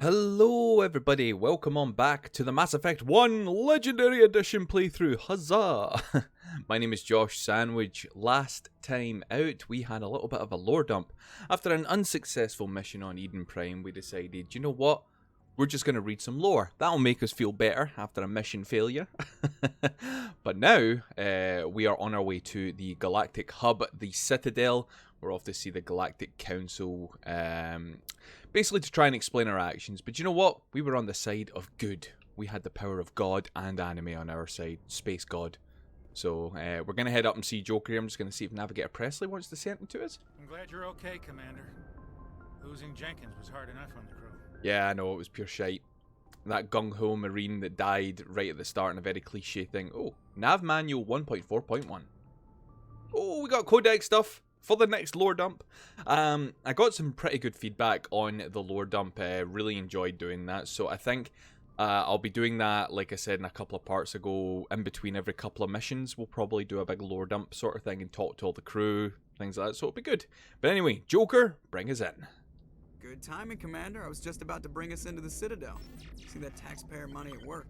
Hello everybody, welcome on back to the Mass Effect 1 Legendary Edition playthrough, huzzah! My name is Josh Sandwich. Last time out we had a little bit of a lore dump. After an unsuccessful mission on Eden Prime, we decided, you know what? We're just going to read some lore. That'll make us feel better after a mission failure. But now, we are on our way to the Galactic Hub, the Citadel. We're off to see the Galactic Council, basically to try and explain our actions. But you know what? We were on the side of good. We had the power of God and anime on our side. Space God. So, we're going to head up and see Joker here. I'm just going to see if Navigator Presley wants to say anything to us. I'm glad you're okay, Commander. Losing Jenkins was hard enough on the crew. Yeah, I know, it was pure shite. That gung-ho Marine that died right at the start in a very cliche thing. Oh, Nav Manual 1.4.1. Oh, we got Codex stuff for the next lore dump. I got some pretty good feedback on the lore dump. Really enjoyed doing that. So I think I'll be doing that, like I said in a couple of parts ago, in between every couple of missions. We'll probably do a big lore dump sort of thing and talk to all the crew, things like that. So it'll be good. But anyway, Joker, bring us in. Good timing, Commander. I was just about to bring us into the Citadel. See that taxpayer money at work.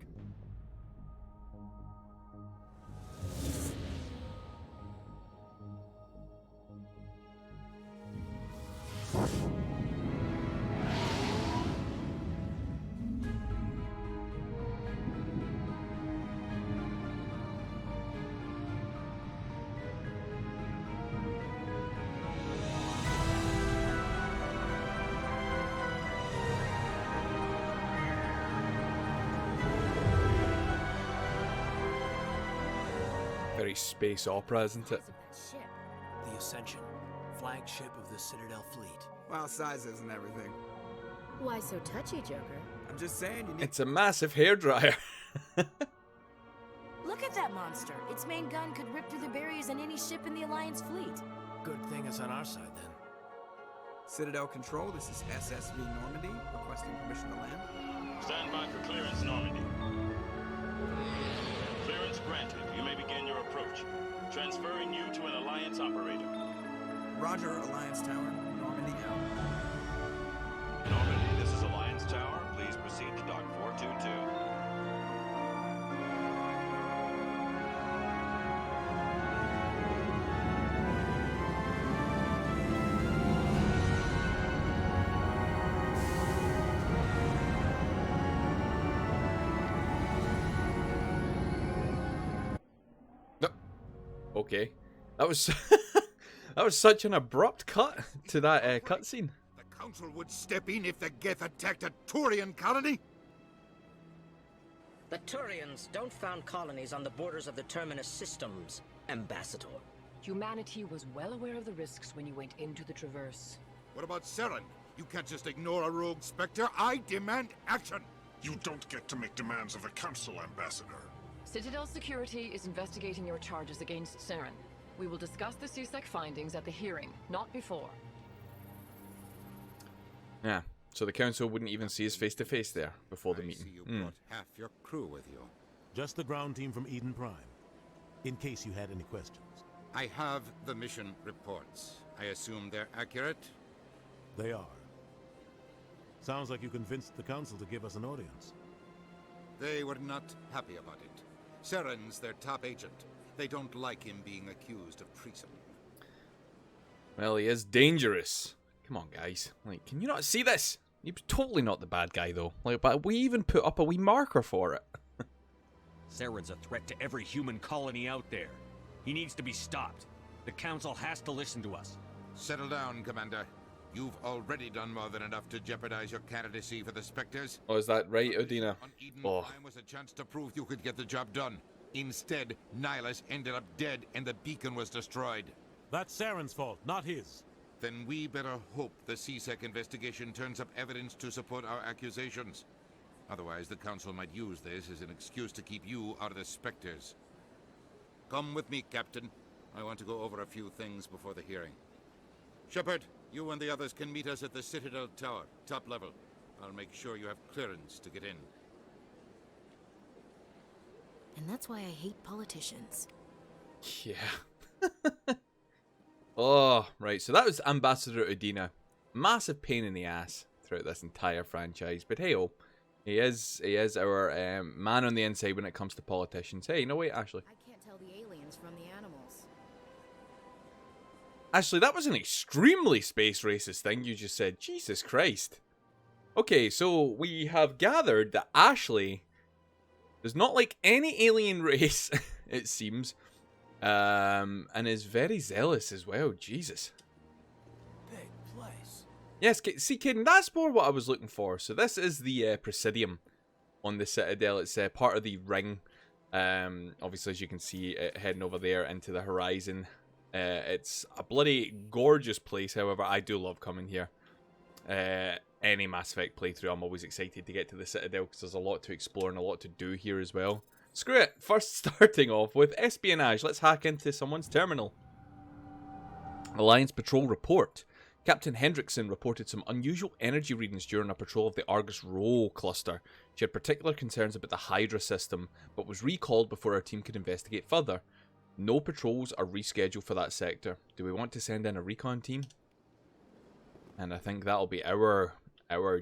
Very space opera, isn't it? The Ascension, flagship of the Citadel fleet. Well, sizes and everything. Why so touchy, Joker? I'm just saying you need... It's a massive hairdryer. Look at that monster. Its main gun could rip through the barriers in any ship in the Alliance fleet. Good thing it's on our side then. Citadel Control, this is SSV Normandy, requesting permission to land. Stand by for clearance, Normandy. Clearance granted. You may begin your approach. Transferring you to an Alliance operator. Roger, Alliance Tower. Normandy out. Normandy, this is Alliance Tower. Please proceed to Dock 422. Okay. That was that was such an abrupt cut to that cutscene. The Council would step in if the Geth attacked a Turian colony? The Turians don't found colonies on the borders of the Terminus systems, Ambassador. Humanity was well aware of the risks when you went into the Traverse. What about Saren? You can't just ignore a rogue Spectre. I demand action! You don't get to make demands of the Council, Ambassador. Citadel Security is investigating your charges against Saren. We will discuss the CSEC findings at the hearing, not before. Yeah, so the council wouldn't even see us face to face there before the I meeting. see you brought half your crew with you. Just the ground team from Eden Prime, in case you had any questions. I have the mission reports. I assume they're accurate? They are. Sounds like you convinced the Council to give us an audience. They were not happy about it. Saren's their top agent. They don't like him being accused of treason. Well, he is dangerous. Come on, guys. Like, can you not see this? He's totally not the bad guy, though. Like, but we even put up a wee marker for it. Saren's a threat to every human colony out there. He needs to be stopped. The Council has to listen to us. Settle down, Commander. You've already done more than enough to jeopardize your candidacy for the Spectres. Oh, is that right, Udina? On Eden Oh. Prime was a chance to prove you could get the job done. Instead, Nihilus ended up dead and the beacon was destroyed. That's Saren's fault, not his. Then we better hope the CSEC investigation turns up evidence to support our accusations. Otherwise, the Council might use this as an excuse to keep you out of the Spectres. Come with me, Captain. I want to go over a few things before the hearing. Shepard, you and the others can meet us at the Citadel Tower, top level. I'll make sure you have clearance to get in. And that's why I hate politicians. Yeah. Oh, right. So that was Ambassador Udina. Massive pain in the ass throughout this entire franchise. But hey, he is our man on the inside when it comes to politicians. Hey, no wait, Ashley. I can't tell the aliens from the animals. Ashley, that was an extremely space racist thing you just said. Jesus Christ. Okay, so we have gathered that Ashley does not like any alien race, it seems, and is very zealous as well. Jesus. Big place. Yes, see, Caden, that's more what I was looking for. So this is the Presidium on the Citadel. It's part of the ring. Obviously, as you can see, it heading over there into the horizon. It's a bloody gorgeous place. However, I do love coming here. Any Mass Effect playthrough, I'm always excited to get to the Citadel because there's a lot to explore and a lot to do here as well. Screw it. First, starting off with espionage. Let's hack into someone's terminal. Alliance Patrol Report. Captain Hendrickson reported some unusual energy readings during a patrol of the Argus Rho cluster. She had particular concerns about the Hydra system, but was recalled before our team could investigate further. No patrols are rescheduled for that sector. Do we want to send in a recon team? And I think that'll be our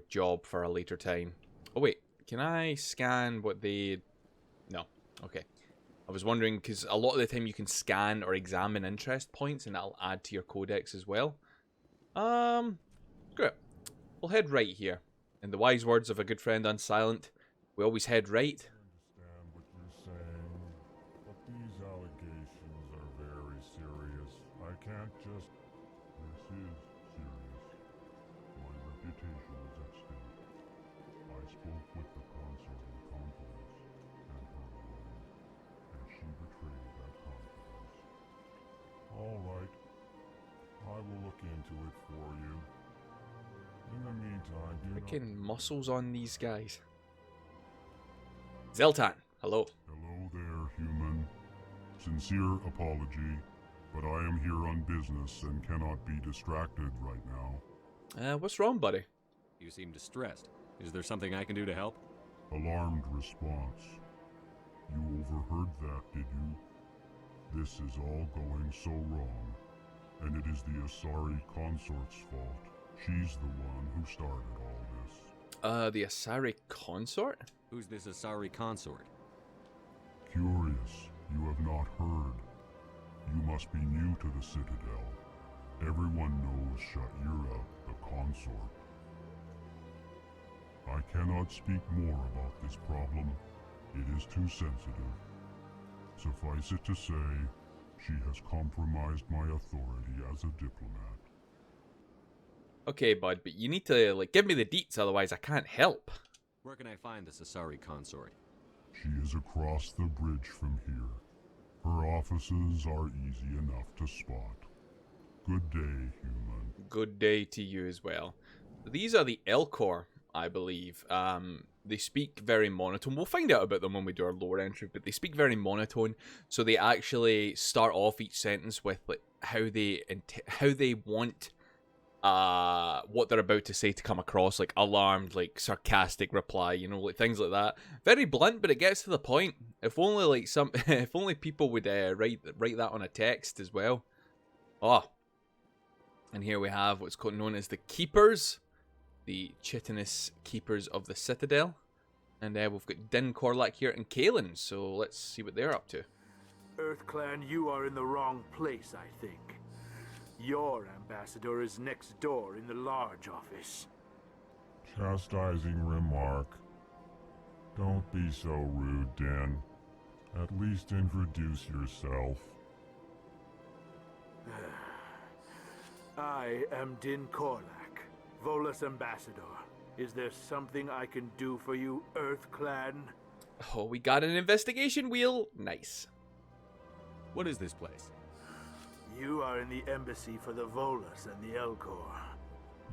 job for a later time. Oh wait, can I scan what they... No, okay. I was wondering, because a lot of the time you can scan or examine interest points and that'll add to your codex as well. Screw it. We'll head right here. In the wise words of a good friend Unsilent, we always head right. I understand what you're saying, but these allegations are very serious. I can't just... This is serious. My reputation is at stake. I spoke with the consort in confidence, and her alone, and she betrayed that confidence. All right. I will look into it for you. In the meantime, freaking muscles on these guys. Zeltan, hello. Hello there, human. Sincere apology, but I am here on business and cannot be distracted right now. What's wrong, buddy? You seem distressed. Is there something I can do to help? Alarmed response. You overheard that, did you? This is all going so wrong, and it is the Asari consort's fault. She's the one who started all this. The Asari consort? Who's this Asari consort? Curious, you have not heard. You must be new to the Citadel. Everyone knows Sha'ira, the consort. I cannot speak more about this problem. It is too sensitive. Suffice it to say, she has compromised my authority as a diplomat. Okay, bud, but you need to, like, give me the deets, otherwise I can't help. Where can I find this Asari consort? She is across the bridge from here. Her offices are easy enough to spot. Good day, human. Good day to you as well. These are the Elcor, I believe. They speak very monotone. We'll find out about them when we do our lore entry, but they speak very monotone, so they actually start off each sentence with like how they want what they're about to say to come across, like alarmed, like sarcastic reply, you know, like things like that. Very blunt, but it gets to the point. If only like if only people would write that on a text as well. Oh, and here we have what's known as the Keepers, the chitinous Keepers of the Citadel, and we've got Din Korlak here and Kalen. So let's see what they're up to. EarthClan, you are in the wrong place, I think. Your ambassador is next door in the large office. Chastising remark. Don't be so rude, Dan. At least introduce yourself. I am Din Korlak, Volus ambassador. Is there something I can do for you, EarthClan? Oh, we got an investigation wheel. Nice. What is this place? You are in the embassy for the Volus and the Elcor.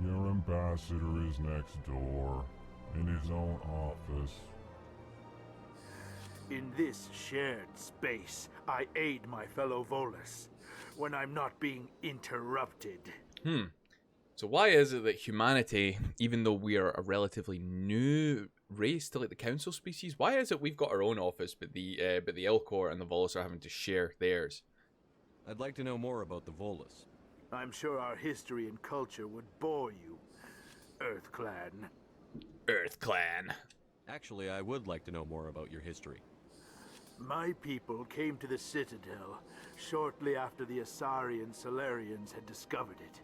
Your ambassador is next door, in his own office. In this shared space, I aid my fellow Volus when I'm not being interrupted. So why is it that humanity, even though we are a relatively new race to like the council species, why is it we've got our own office, but the Elcor and the Volus are having to share theirs? I'd like to know more about the Volus. I'm sure our history and culture would bore you. Earth Clan. Earth Clan. Actually, I would like to know more about your history. My people came to the Citadel shortly after the Asari Solarians had discovered it.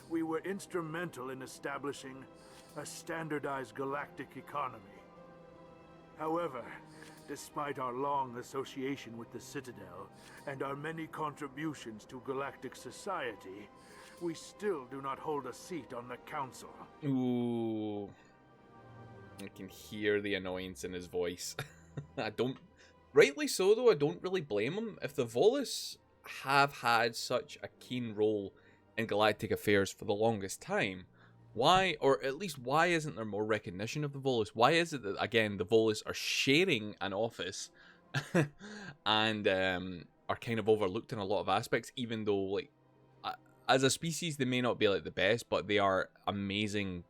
We were instrumental in establishing a standardized galactic economy. However, despite our long association with the Citadel and our many contributions to galactic society, we still do not hold a seat on the Council. Ooh. I can hear the annoyance in his voice. I don't... Rightly so, though, I don't really blame him. If the Volus have had such a keen role in galactic affairs for the longest time, why, or at least why isn't there more recognition of the Volus? Why is it that, again, the Volus are sharing an office and are kind of overlooked in a lot of aspects, even though, like, as a species, they may not be, like, the best, but they are amazing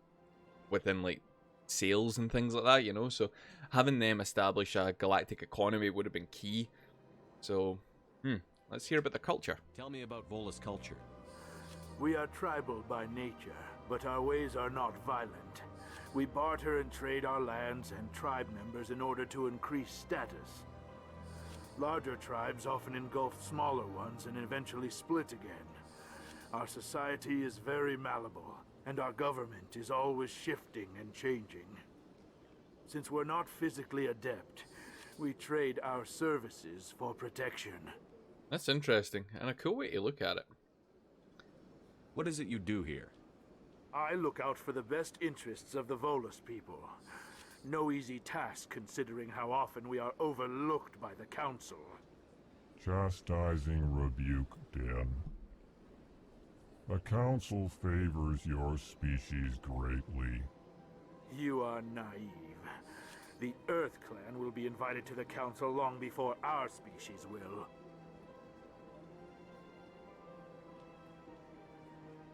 within, like, sales and things like that, you know? So having them establish a galactic economy would have been key. So, let's hear about the culture. Tell me about Volus culture. We are tribal by nature, but our ways are not violent. We barter and trade our lands and tribe members in order to increase status. Larger tribes often engulf smaller ones and eventually split again. Our society is very malleable, and our government is always shifting and changing. Since we're not physically adept, we trade our services for protection. That's interesting, and a cool way to look at it. What is it you do here? I look out for the best interests of the Volus people. No easy task considering how often we are overlooked by the Council. Chastising rebuke, Den. The Council favors your species greatly. You are naive. The Earth Clan will be invited to the Council long before our species will.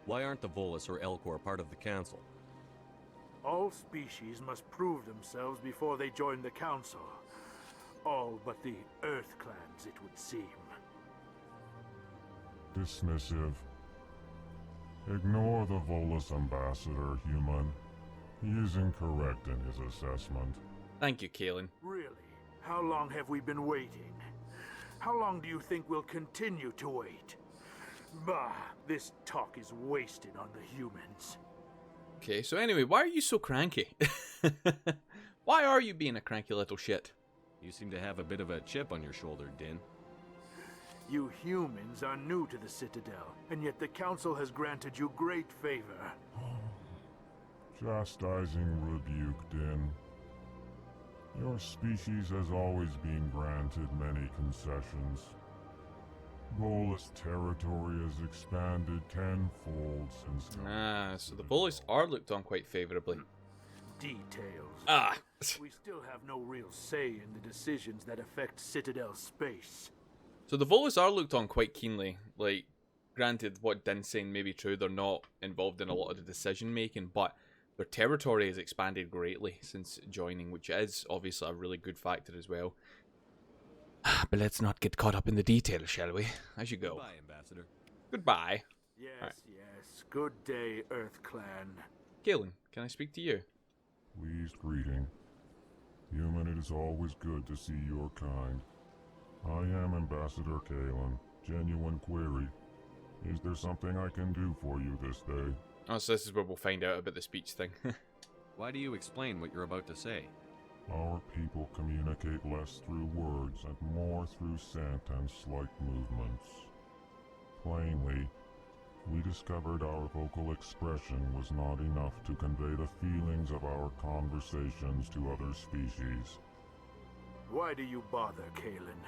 Why aren't the Volus or Elcor part of the Council? All species must prove themselves before they join the Council. All but the Earth Clans, it would seem. Dismissive. Ignore the Volus ambassador, human. He is incorrect in his assessment. Thank you, Kalen. Really? How long have we been waiting? How long do you think we'll continue to wait? Bah, this talk is wasted on the humans. Okay, so anyway, why are you so cranky? Why are you being a cranky little shit? You seem to have a bit of a chip on your shoulder, Din. You humans are new to the Citadel, and yet the Council has granted you great favor. Chastising rebuke, Din. Your species has always been granted many concessions. Volus territory has expanded tenfold since... So the Volus are looked on quite favourably. Details. We still have no real say in the decisions that affect Citadel space. So the Volus are looked on quite keenly. Like, granted, what Din's saying may be true, they're not involved in a lot of the decision making, but their territory has expanded greatly since joining, which is obviously a really good factor as well. But let's not get caught up in the details, shall we? As you go. Goodbye, Ambassador. Goodbye. Yes, right. yes. Good day, Earth Clan. Galen, can I speak to you? Pleased greeting. Human, it is always good to see your kind. I am Ambassador Kalen. Genuine query. Is there something I can do for you this day? Oh, so this is where we'll find out about the speech thing. Why do you explain what you're about to say? Our people communicate less through words and more through scent and slight movements. Plainly, we discovered our vocal expression was not enough to convey the feelings of our conversations to other species. Why do you bother, Kalen?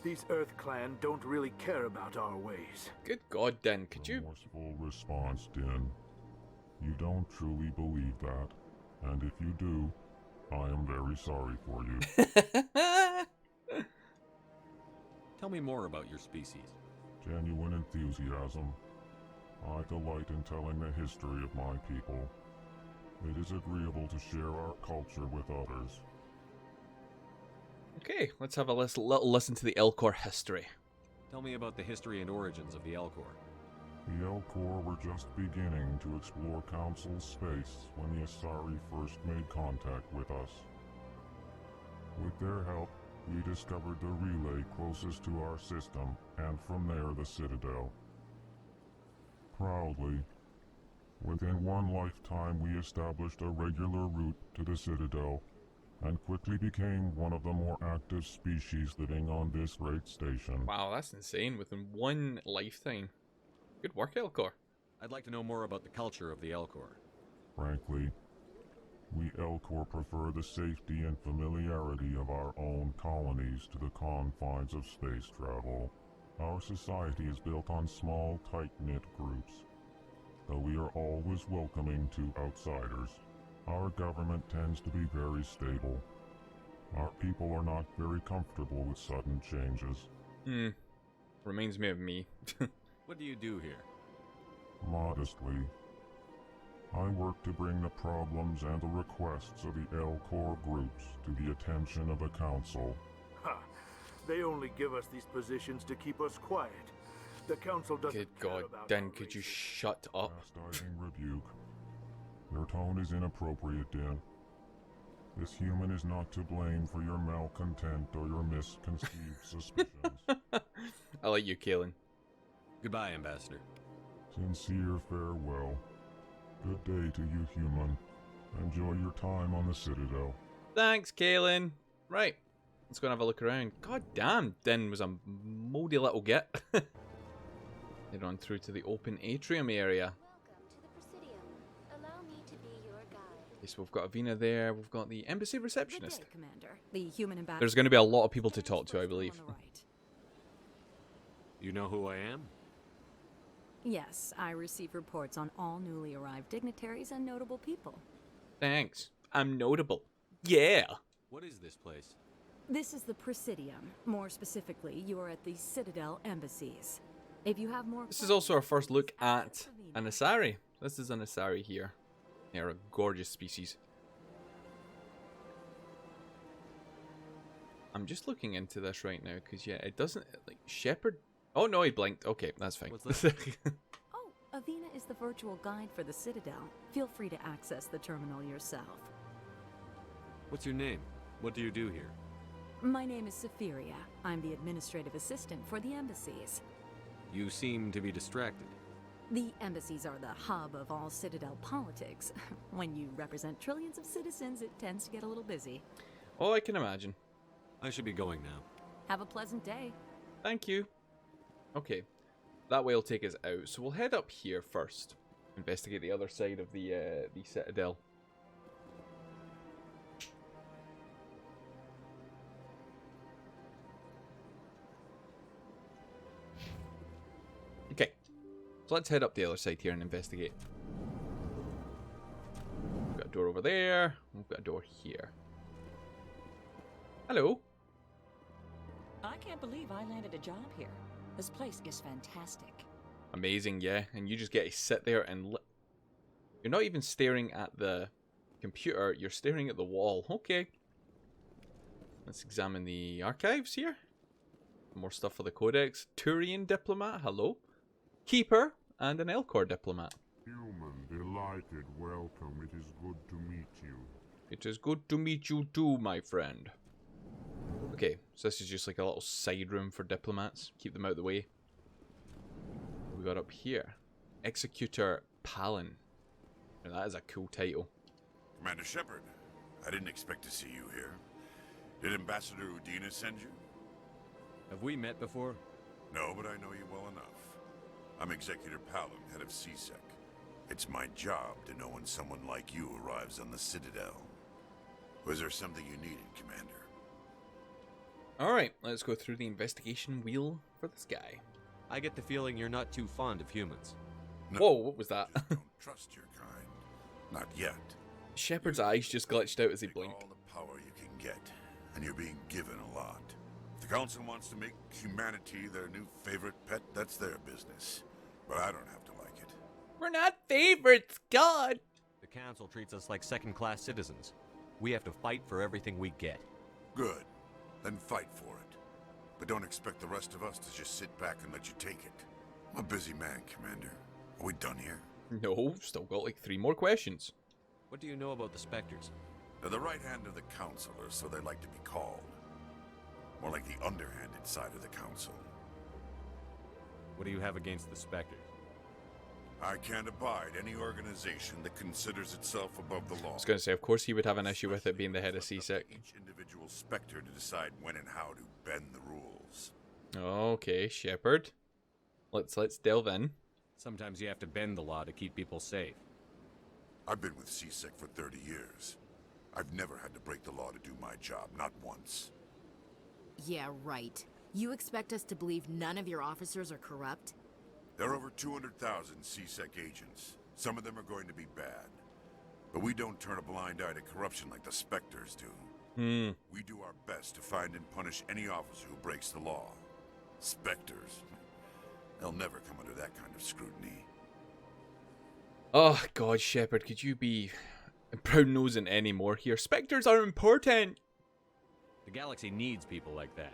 These Earth Clan don't really care about our ways. Good God, Din, could you... Forceful response, Din. You don't truly believe that, and if you do, I am very sorry for you. Tell me more about your species. Genuine enthusiasm. I delight in telling the history of my people. It is agreeable to share our culture with others. Okay, let's have a little listen to the Elcor history. Tell me about the history and origins of the Elcor. The L-Corps were just beginning to explore Council space when the Asari first made contact with us. With their help, we discovered the relay closest to our system, and from there the Citadel. Proudly, within one lifetime we established a regular route to the Citadel, and quickly became one of the more active species living on this great station. Wow, that's insane. Within one lifetime. Good work, Elcor. I'd like to know more about the culture of the Elcor. Frankly, we Elcor prefer the safety and familiarity of our own colonies to the confines of space travel. Our society is built on small, tight-knit groups, though we are always welcoming to outsiders. Our government tends to be very stable. Our people are not very comfortable with sudden changes. Reminds me of me. What do you do here? Modestly, I work to bring the problems and the requests of the L-Corps groups to the attention of the Council. Ha! They only give us these positions to keep us quiet. The Council doesn't Good care God, about Den, our could you races. shut up? Chastising rebuke. Your tone is inappropriate, Din. This human is not to blame for your malcontent or your misconceived suspicions. I like you, Kalen. Goodbye, Ambassador. Sincere farewell. Good day to you, human. Enjoy your time on the Citadel. Thanks, Kalen. Right, let's go and have a look around. God damn, Din was a moody little git. Head on through to the open atrium area. Welcome to the Presidium. Allow me to be your guide. Okay, so we've got Avina there. We've got the embassy receptionist. Good day, Commander. The human ambassador. There's going to be a lot of people to talk to, I believe. On the right. You know who I am? Yes, I receive reports on all newly arrived dignitaries and notable people. Thanks. I'm notable. Yeah. What is this place? This is the Presidium. More specifically, you are at the Citadel embassies. If you have more... This is also our first look at an Asari. This is an Asari here. They're a gorgeous species. I'm just looking into this right now because, yeah, it doesn't... Like, Shepard... Oh, no, he blinked. Okay, that's fine. What's that? Oh, Avina is the virtual guide for the Citadel. Feel free to access the terminal yourself. What's your name? What do you do here? My name is Safiria. I'm the administrative assistant for the embassies. You seem to be distracted. The embassies are the hub of all Citadel politics. When you represent trillions of citizens, it tends to get a little busy. Oh, I can imagine. I should be going now. Have a pleasant day. Thank you. Okay, that way will take us out. So we'll head up here first. Investigate the other side of the Citadel. Okay, so let's head up the other side here and investigate. We've got a door over there. We've got a door here. Hello. I can't believe I landed a job here. This place is fantastic. Amazing, yeah. And you just get to sit there and... You're not even staring at the computer. You're staring at the wall. Okay. Let's examine the archives here. More stuff for the Codex. Turian diplomat. Hello. Keeper. And an Elcor diplomat. Human, delighted, welcome. It is good to meet you. It is good to meet you too, my friend. Okay, so this is just like a little side room for diplomats. Keep them out of the way. What we got up here? Executor Palin. Now that is a cool title. Commander Shepard, I didn't expect to see you here. Did Ambassador Udina send you? Have we met before? No, but I know you well enough. I'm Executor Palin, head of CSEC. It's my job to know when someone like you arrives on the Citadel. Was there something you needed, Commander? Alright, let's go through the investigation wheel for this guy. I get the feeling you're not too fond of humans. No, whoa, what was that? Just don't trust your kind. Not yet. Shepard's eyes just glitched out as he blinked. All the power you can get, and you're being given a lot. If the Council wants to make humanity their new favorite pet, that's their business. But I don't have to like it. We're not favorites, God! The Council treats us like second-class citizens. We have to fight for everything we get. Good. Then fight for it. But don't expect the rest of us to just sit back and let you take it. I'm a busy man, Commander. Are we done here? No, still got like 3 more questions. What do you know about the Spectres? They're the right hand of the Council, or so they like to be called. More like the underhanded side of the Council. What do you have against the Spectres? I can't abide any organization that considers itself above the law. I was going to say, of course he would have an issue with it being the head of CSEC. Each individual Spectre to decide when and how to bend the rules. Okay, Shepard. Let's delve in. Sometimes you have to bend the law to keep people safe. I've been with CSEC for 30 years. I've never had to break the law to do my job, not once. Yeah, right. You expect us to believe none of your officers are corrupt? There are over 200,000 CSEC agents. Some of them are going to be bad. But we don't turn a blind eye to corruption like the Spectres do. We do our best to find and punish any officer who breaks the law. Spectres. They'll never come under that kind of scrutiny. Oh, God, Shepard, could you be brown-nosing anymore here? Spectres are important! The galaxy needs people like that.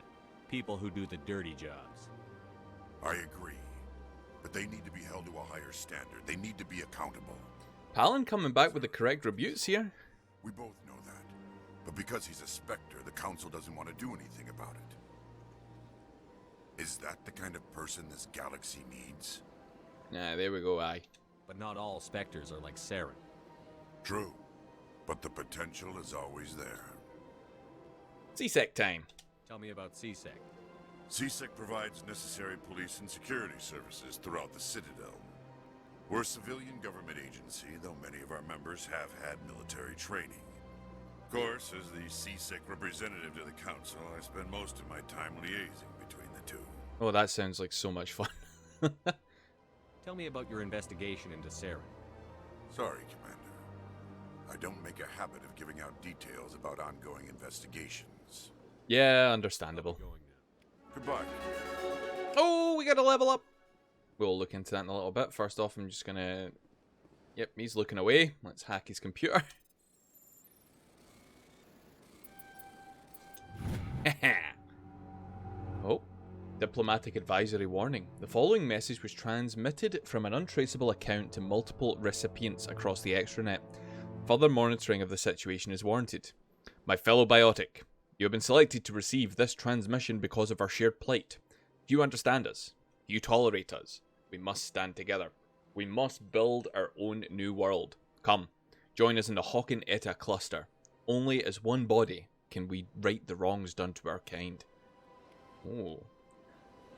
People who do the dirty jobs. I agree. But they need to be held to a higher standard. They need to be accountable. Palin coming back with the correct rebukes here. We both know that. But because he's a Spectre, the Council doesn't want to do anything about it. Is that the kind of person this galaxy needs? Nah, there we go, aye. But not all Spectres are like Saren. True. But the potential is always there. CSEC time. Tell me about CSEC. CSEC provides necessary police and security services throughout the Citadel. We're a civilian government agency, though many of our members have had military training. Of course, as the CSEC representative to the Council, I spend most of my time liaising between the two. Oh, that sounds like so much fun. Tell me about your investigation into Saren. Sorry, Commander. I don't make a habit of giving out details about ongoing investigations. Yeah, understandable. Goodbye. Oh, we got to level up. We'll look into that in a little bit. First off, I'm just going to... Yep, he's looking away. Let's hack his computer. Oh. Diplomatic advisory warning. The following message was transmitted from an untraceable account to multiple recipients across the extranet. Further monitoring of the situation is warranted. My fellow biotic, you have been selected to receive this transmission because of our shared plight. Do you understand us? Do you tolerate us? We must stand together. We must build our own new world. Come, join us in the Hawken Eta cluster. Only as one body can we right the wrongs done to our kind. Oh.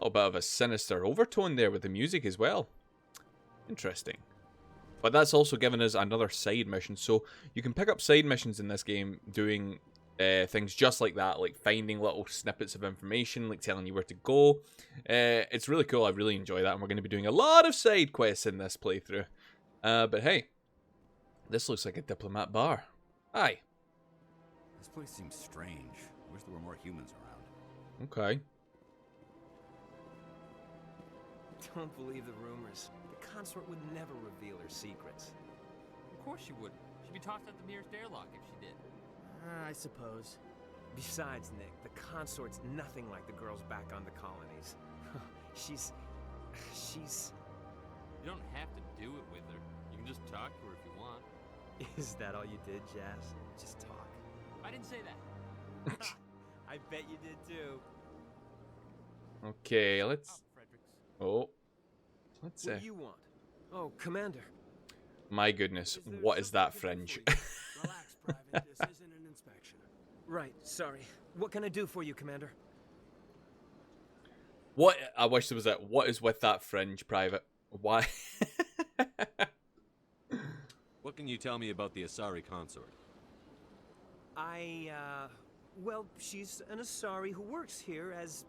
A bit of a sinister overtone there with the music as well. Interesting. But that's also given us another side mission. So you can pick up side missions in this game doing things just like that, like finding little snippets of information, like telling you where to go. It's really cool. I really enjoy that. And we're going to be doing a lot of side quests in this playthrough. But hey, this looks like a diplomat bar. Aye. This place seems strange. I wish there were more humans around. Okay. Don't believe the rumors. The consort would never reveal her secrets. Of course she wouldn't. She'd be tossed out the nearest airlock if she did. I suppose. Besides, Nick, the consort's nothing like the girls back on the colonies. She's... You don't have to do it with her. You can just talk to her if you want. Is that all you did, Jazz? Just talk. I didn't say that. I bet you did too. Okay, let's... Oh. Let's What do you want? Oh, Commander. My goodness, what is that fringe? Relax, Private. This isn't an inspection. Right, sorry. What can I do for you, Commander? What? I wish there was a... What is with that fringe, Private? Why? What can you tell me about the Asari consort? Well, she's an Asari who works here as...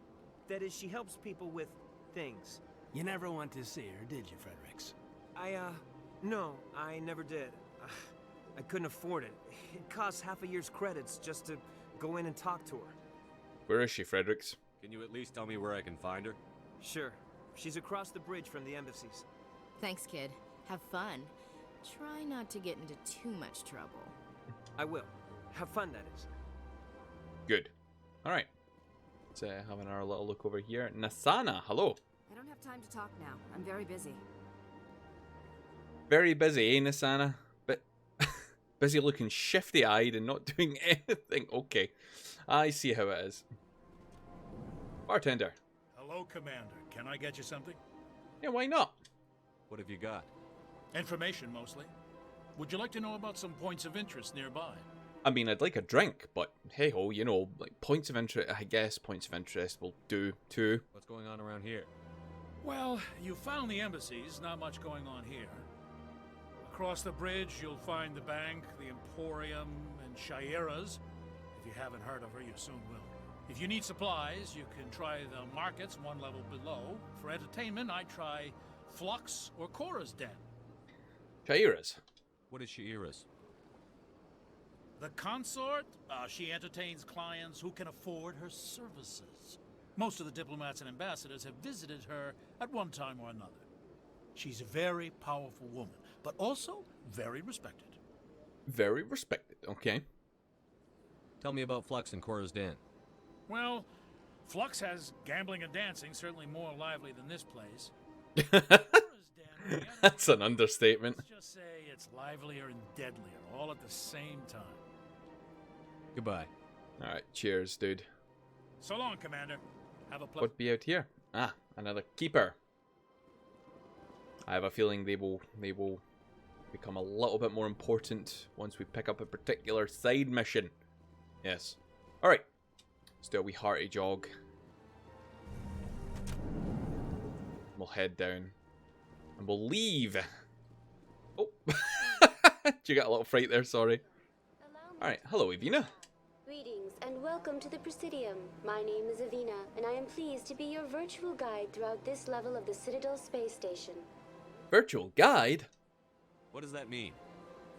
That is, she helps people with things. You never went to see her, did you, Fredericks? No, I never did. I couldn't afford it. It costs half a year's credits just to go in and talk to her. Where is she, Fredericks? Can you at least tell me where I can find her? Sure. She's across the bridge from the embassies. Thanks, kid. Have fun. Try not to get into too much trouble. I will. Have fun, that is. Good. Alright. Let's have our little look over here. Nasana, hello. I don't have time to talk now. I'm very busy. Very busy, eh, Nisana? But busy looking shifty-eyed and not doing anything. Okay, I see how it is. Bartender. Hello, Commander. Can I get you something? Yeah, why not? What have you got? Information, mostly. Would you like to know about some points of interest nearby? I mean, I'd like a drink, but hey-ho, you know, like points of interest, I guess points of interest will do too. What's going on around here? Well, you found the embassies, not much going on here. Across the bridge, you'll find the bank, the Emporium, and Shaira's. If you haven't heard of her, you soon will. If you need supplies, you can try the markets one level below. For entertainment, I'd try Flux or Cora's Den. Shaira's? What is Shaira's? The consort, she entertains clients who can afford her services. Most of the diplomats and ambassadors have visited her at one time or another. She's a very powerful woman, but also very respected. Very respected, okay. Tell me about Flux and Cora's Den. Well, Flux has gambling and dancing, certainly more lively than this place. That's an understatement. Let's just say it's livelier and deadlier, all at the same time. Goodbye. Alright, cheers, dude. So long, Commander. Have a pleasure. What be out here? Ah, another keeper. I have a feeling they will become a little bit more important once we pick up a particular side mission. Yes. Alright. Let's do a wee hearty jog. We'll head down. And we'll leave. Oh. Did you get a little fright there? Sorry. Alright. Hello, Evina. Greetings and welcome to the Presidium. My name is Evina, and I am pleased to be your virtual guide throughout this level of the Citadel space station. Virtual guide? What does that mean?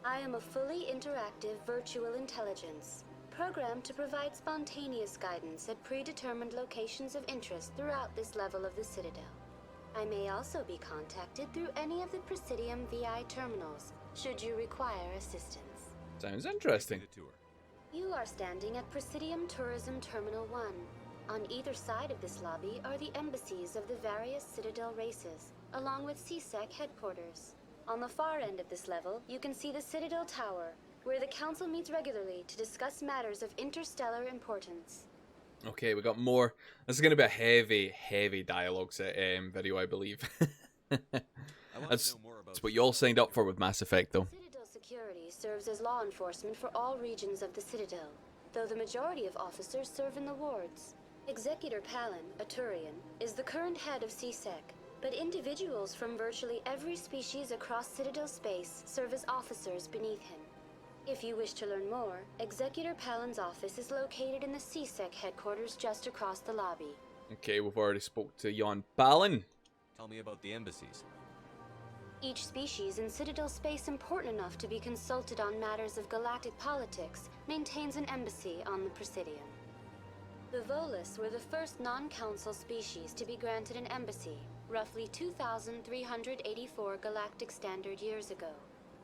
I am a fully interactive virtual intelligence, programmed to provide spontaneous guidance at predetermined locations of interest throughout this level of the Citadel. I may also be contacted through any of the Presidium VI terminals, should you require assistance. Sounds interesting. You are standing at Presidium Tourism Terminal 1. On either side of this lobby are the embassies of the various Citadel races, along with CSEC headquarters. On the far end of this level, you can see the Citadel Tower, where the Council meets regularly to discuss matters of interstellar importance. Okay, we got more. This is going to be a heavy dialogue set video, I believe. That's what you all signed up for with Mass Effect, though. Citadel security serves as law enforcement for all regions of the Citadel, though the majority of officers serve in the wards. Executor Palin, a Turian, is the current head of CSEC, but individuals from virtually every species across Citadel space serve as officers beneath him. If you wish to learn more, Executor Palin's office is located in the CSEC headquarters just across the lobby. Okay, we've already spoke to Jan Palin. Tell me about the embassies. Each species in Citadel space important enough to be consulted on matters of galactic politics maintains an embassy on the Presidium. The Volus were the first non-council species to be granted an embassy, roughly 2,384 galactic standard years ago.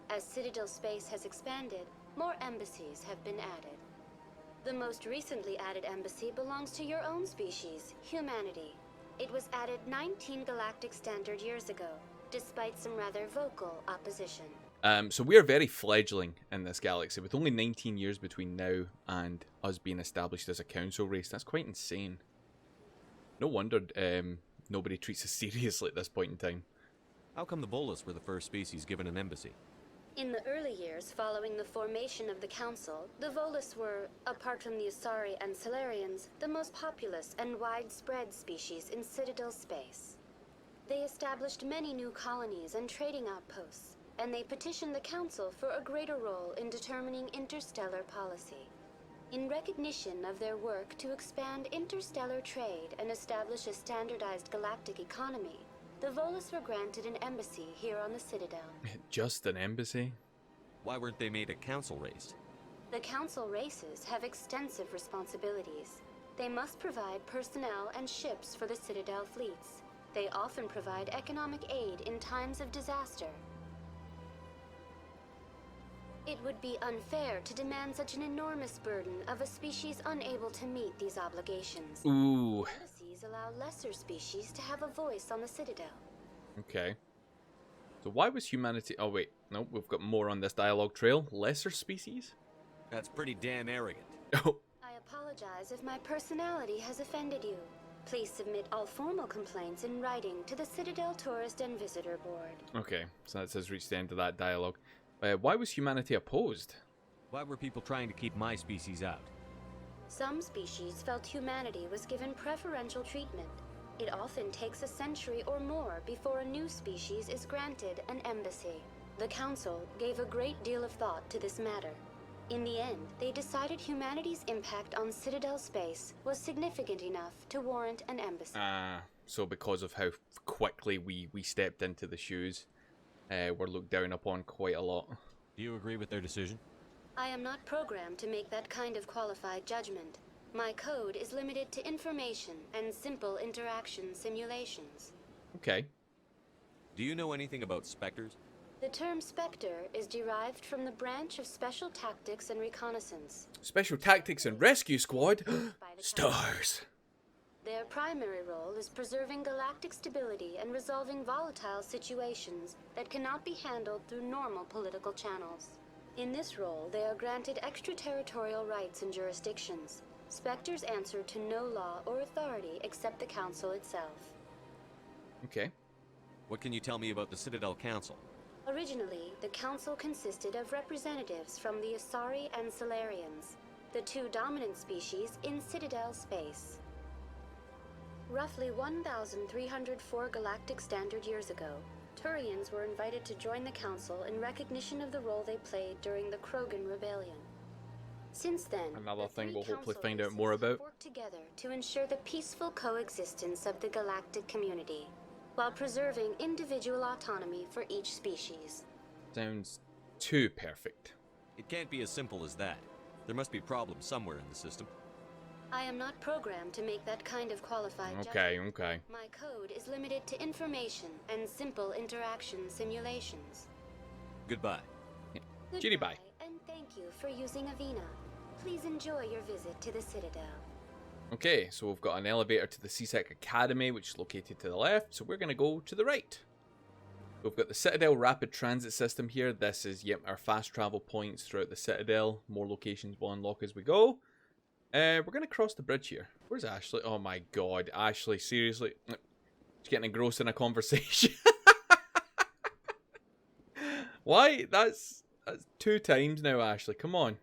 As Citadel space has expanded, more embassies have been added. The most recently added embassy belongs to your own species, humanity. It was added 19 galactic standard years ago, despite some rather vocal opposition. So we are very fledgling in this galaxy, with only 19 years between now and us being established as a council race. That's quite insane. No wonder nobody treats us seriously at this point in time. How come the Volus were the first species given an embassy? In the early years following the formation of the Council, the Volus were, apart from the Asari and Solarians, the most populous and widespread species in Citadel space. They established many new colonies and trading outposts, and they petitioned the Council for a greater role in determining interstellar policy. In recognition of their work to expand interstellar trade and establish a standardized galactic economy, the Volus were granted an embassy here on the Citadel. Just an embassy? Why weren't they made a council race? The council races have extensive responsibilities. They must provide personnel and ships for the Citadel fleets. They often provide economic aid in times of disaster. It would be unfair to demand such an enormous burden of a species unable to meet these obligations. Ooh. Embassies embassies allow lesser species to have a voice on the Citadel. Okay. So why was humanity... Oh, wait. Nope, we've got more on this dialogue trail. Lesser species? That's pretty damn arrogant. Oh. I apologize if my personality has offended you. Please submit all formal complaints in writing to the Citadel Tourist and Visitor Board. Okay, so that says reach the end of that dialogue. Why was humanity opposed? Why were people trying to keep my species out? Some species felt humanity was given preferential treatment. It often takes a century or more before a new species is granted an embassy. The Council gave a great deal of thought to this matter. In the end, they decided humanity's impact on Citadel space was significant enough to warrant an embassy. So because of how quickly we stepped into the shoes, we're looked down upon quite a lot. Do you agree with their decision? I am not programmed to make that kind of qualified judgment. My code is limited to information and simple interaction simulations. Okay. Do you know anything about specters? The term Spectre is derived from the branch of Special Tactics and Reconnaissance. Special Tactics and Rescue Squad? Stars! Their primary role is preserving galactic stability and resolving volatile situations that cannot be handled through normal political channels. In this role, they are granted extraterritorial rights and jurisdictions. Spectres answer to no law or authority except the Council itself. Okay. What can you tell me about the Citadel Council? Originally, the Council consisted of representatives from the Asari and Solarians, the two dominant species in Citadel space. Roughly 1,304 galactic standard years ago, Turians were invited to join the Council in recognition of the role they played during the Krogan Rebellion. Since then, another thing we'll hopefully find out more about. Worked together to ensure the peaceful coexistence of the galactic community, while preserving individual autonomy for each species. Sounds too perfect. It can't be as simple as that. There must be problems somewhere in the system. I am not programmed to make that kind of qualified judgment. Okay. My code is limited to information and simple interaction simulations. Goodbye. Giddy bye. And thank you for using Avena. Please enjoy your visit to the Citadel. Okay, so we've got an elevator to the CSEC Academy, which is located to the left, so we're going to go to the right. We've got the Citadel Rapid Transit System here. This is, yep, our fast travel points throughout the Citadel. More locations will unlock as we go. We're going to cross the bridge here. Where's Ashley? Oh my god, Ashley, seriously? She's getting engrossed in a conversation. Why? That's 2 times now, Ashley. Come on.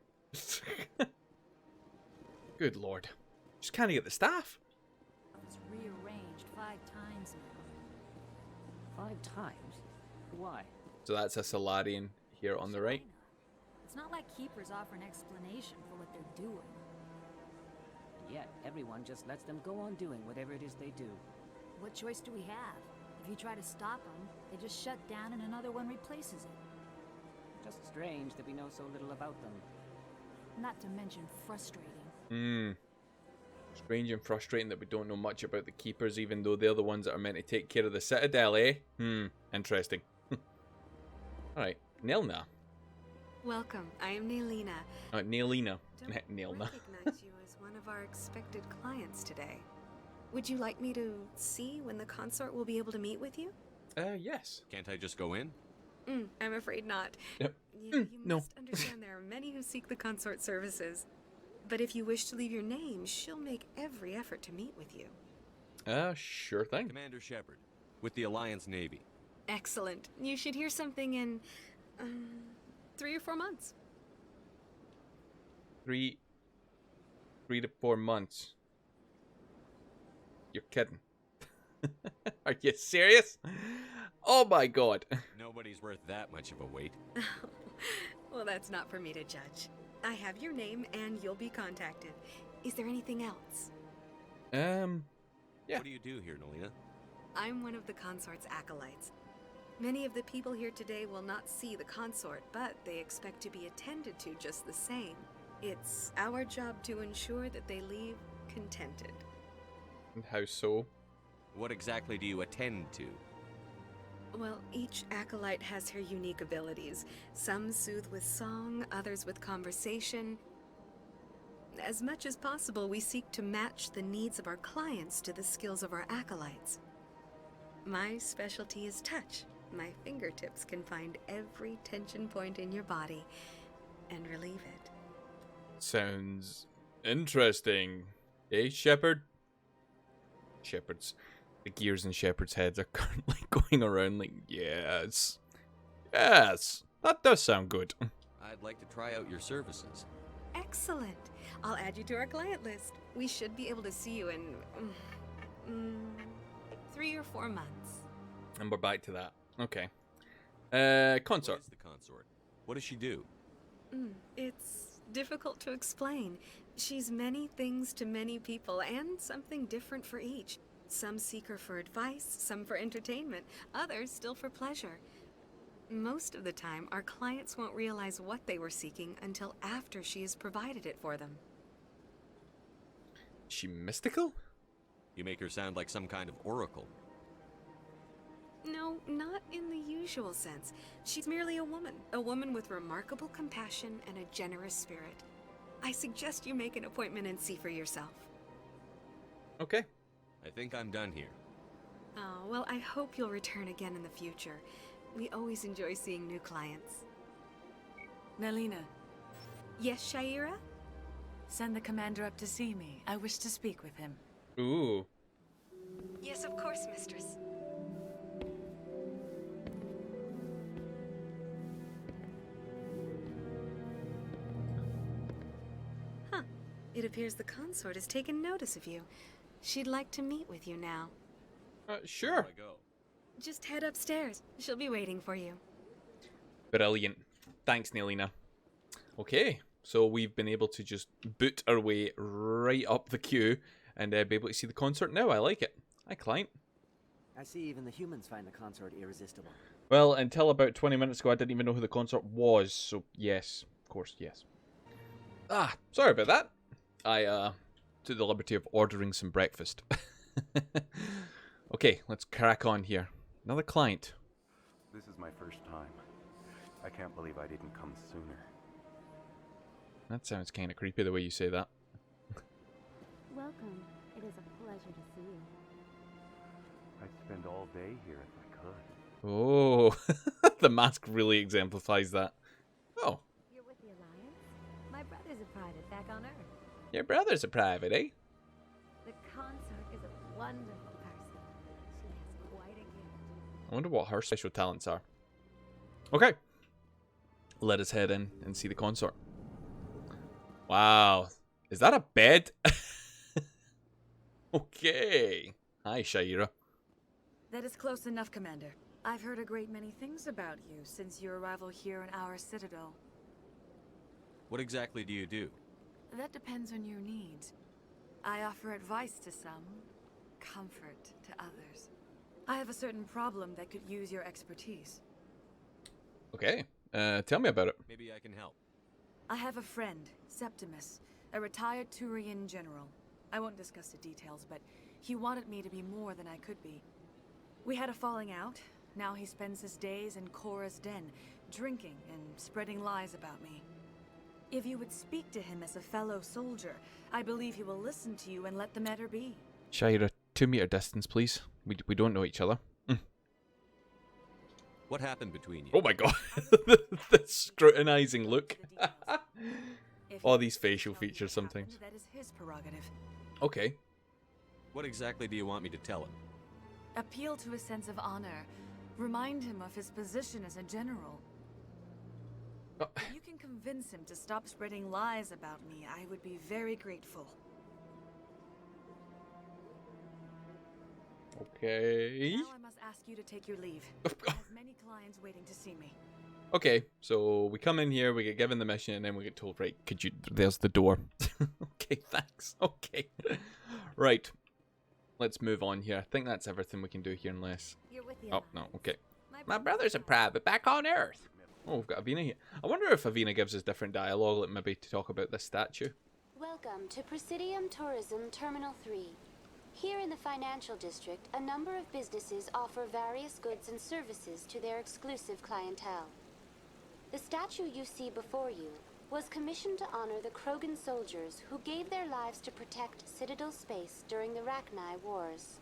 Good lord. Just can't get the staff. It's rearranged 5 times now. 5 times? Why? So that's a Solarian here on the right. It's not like keepers offer an explanation for what they're doing. Yet everyone just lets them go on doing whatever it is they do. What choice do we have? If you try to stop them, they just shut down and another one replaces it. Just strange that we know so little about them. Not to mention frustrating. Strange and frustrating that we don't know much about the Keepers, even though they're the ones that are meant to take care of the Citadel, eh? Interesting. Alright, Nilna. Welcome, I am Nailina. Nailina. Don't Nilna. recognize you as one of our expected clients today. Would you like me to see when the consort will be able to meet with you? Yes. Can't I just go in? I'm afraid not. Yep. You no. must understand there are many who seek the consort services. But if you wish to leave your name, she'll make every effort to meet with you. Sure thing. Commander Shepard, with the Alliance Navy. Excellent. You should hear something in 3 or 4 months. 3 to 4 months. You're kidding. Are you serious? Oh my god. Nobody's worth that much of a wait. Well, that's not for me to judge. I have your name and you'll be contacted. Is there anything else? Yeah. What do you do here, Nalina? I'm one of the consort's acolytes. Many of the people here today will not see the consort, but they expect to be attended to just the same. It's our job to ensure that they leave contented. And how so? What exactly do you attend to? Well, each acolyte has her unique abilities. Some soothe with song, others with conversation. As much as possible, we seek to match the needs of our clients to the skills of our acolytes. My specialty is touch. My fingertips can find every tension point in your body and relieve it. Sounds interesting. Eh, Shepard? The gears in Shepard's head are currently going around like, yes. Yes, that does sound good. I'd like to try out your services. Excellent. I'll add you to our client list. We should be able to see you in 3 or 4 months. And we're back to that. Okay. Consort. What is the consort? What does she do? It's difficult to explain. She's many things to many people, and something different for each. Some seek her for advice, some for entertainment, others still for pleasure. Most of the time, our clients won't realize what they were seeking until after she has provided it for them. Is she mystical? You make her sound like some kind of oracle. No, not in the usual sense. She's merely a woman with remarkable compassion and a generous spirit. I suggest you make an appointment and see for yourself. Okay. I think I'm done here. Oh, well, I hope you'll return again in the future. We always enjoy seeing new clients. Nalina. Yes, Shaira? Send the commander up to see me. I wish to speak with him. Ooh. Yes, of course, mistress. Huh. It appears the consort has taken notice of you. She'd like to meet with you now. Sure. Where do I go? Just head upstairs. She'll be waiting for you. Brilliant. Thanks, Nalina. Okay, so we've been able to just boot our way right up the queue and be able to see the consort now. I like it. Hi, client. I see even the humans find the consort irresistible. Well, until about 20 minutes ago, I didn't even know who the consort was, so yes, of course, yes. Ah, sorry about that. I took the liberty of ordering some breakfast. Okay, let's crack on here. Another client. This is my first time. I can't believe I didn't come sooner. That sounds kind of creepy the way you say that. Welcome. It is a pleasure to see you. I'd spend all day here if I could. Oh, the mask really exemplifies that. Oh. You're with the Alliance? My brother's a private back on Earth. Your brother's a private, eh? The consort is a wonderful person. She has quite a gift. I wonder what her special talents are. Okay. Let us head in and see the consort. Wow. Is that a bed? Okay. Hi, Shaira. That is close enough, Commander. I've heard a great many things about you since your arrival here in our Citadel. What exactly do you do? That depends on your needs. I offer advice to some, comfort to others. I have a certain problem that could use your expertise. Okay. Tell me about it. Maybe I can help. I have a friend, Septimus, a retired Turian general. I won't discuss the details, but he wanted me to be more than I could be. We had a falling out. Now he spends his days in Korra's den, drinking and spreading lies about me. If you would speak to him as a fellow soldier, I believe he will listen to you and let the matter be. Shaira, 2 meter distance, please. We don't know each other. What happened between you? Oh my god. The scrutinizing look. All these facial features sometimes. That is his prerogative. Okay. What exactly do you want me to tell him? Appeal to his sense of honor. Remind him of his position as a general. If you can convince him to stop spreading lies about me, I would be very grateful. Okay. Now I must ask you to take your leave. I have many clients waiting to see me. Okay, so we come in here, we get given the mission, and then we get told, right, could you, there's the door. Okay, thanks. Okay. Right. Let's move on here. I think that's everything we can do here unless... You're with the Oh, no, okay. My brother's a private back on Earth. Oh, we've got Avina here. I wonder if Avina gives us different dialogue, like maybe to talk about this statue. Welcome to Presidium Tourism Terminal 3. Here in the financial district, a number of businesses offer various goods and services to their exclusive clientele. The statue you see before you was commissioned to honor the Krogan soldiers who gave their lives to protect Citadel space during the Rachni Wars.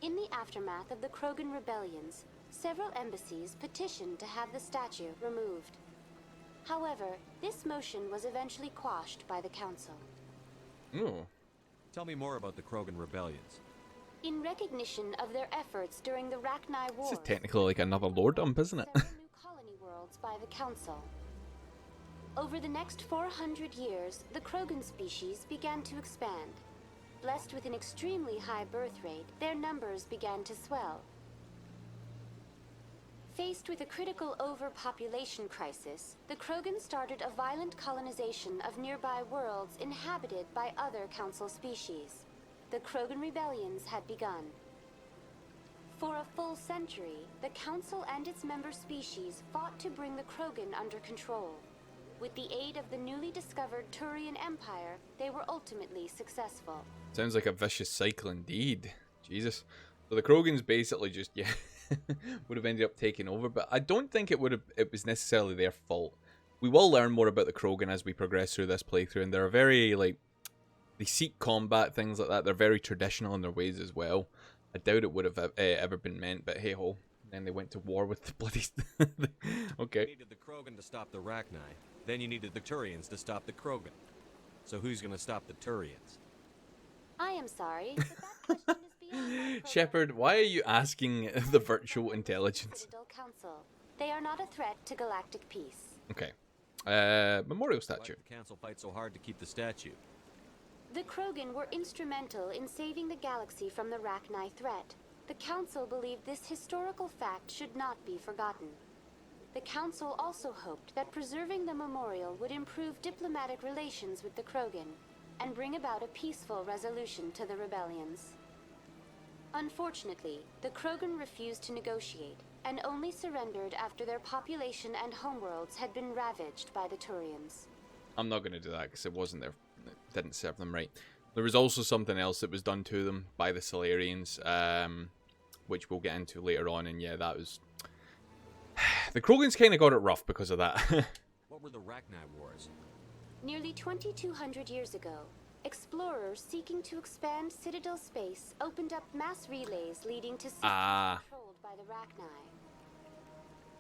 In the aftermath of the Krogan rebellions, several embassies petitioned to have the statue removed. However, this motion was eventually quashed by the Council. Ooh. Tell me more about the Krogan rebellions. In recognition of their efforts during the Rachni Wars, This is technically like another lore dump, isn't it? several new colony worlds by the Council. Over the next 400 years, the Krogan species began to expand. Blessed with an extremely high birth rate, their numbers began to swell. Faced with a critical overpopulation crisis, the Krogan started a violent colonization of nearby worlds inhabited by other Council species. The Krogan rebellions had begun. For a full century, the Council and its member species fought to bring the Krogan under control. With the aid of the newly discovered Turian Empire, they were ultimately successful. Sounds like a vicious cycle indeed. Jesus. So the Krogans basically just, yeah, would have ended up taking over, but I don't think it was necessarily their fault. We will learn more about the Krogan as we progress through this playthrough, and they're very, like, they seek combat, things like that. They're very traditional in their ways as well. I doubt it would have ever been meant, but hey-ho. Then they went to war with the bloody... Okay. You needed the Krogan to stop the Rachni. Then you needed the Turians to stop the Krogan. So who's gonna stop the Turians? I am sorry, but that question is beyond my Shepard, why are you asking the virtual intelligence? Citadel Council. They are not a threat to galactic peace. Okay. Memorial statue. Why did the Council fight so hard to keep the statue? The Krogan were instrumental in saving the galaxy from the Rachni threat. The Council believed this historical fact should not be forgotten. The Council also hoped that preserving the memorial would improve diplomatic relations with the Krogan and bring about a peaceful resolution to the rebellions. Unfortunately, the Krogan refused to negotiate and only surrendered after their population and homeworlds had been ravaged by the Turians. I'm not going to do that because it didn't serve them right. There was also something else that was done to them by the Solarians, which we'll get into later on, and yeah, that was... The Krogans kind of got it rough because of that. What were the Rachni Wars? Nearly 2,200 years ago, explorers seeking to expand Citadel space opened up mass relays leading to systems controlled by the Rachni.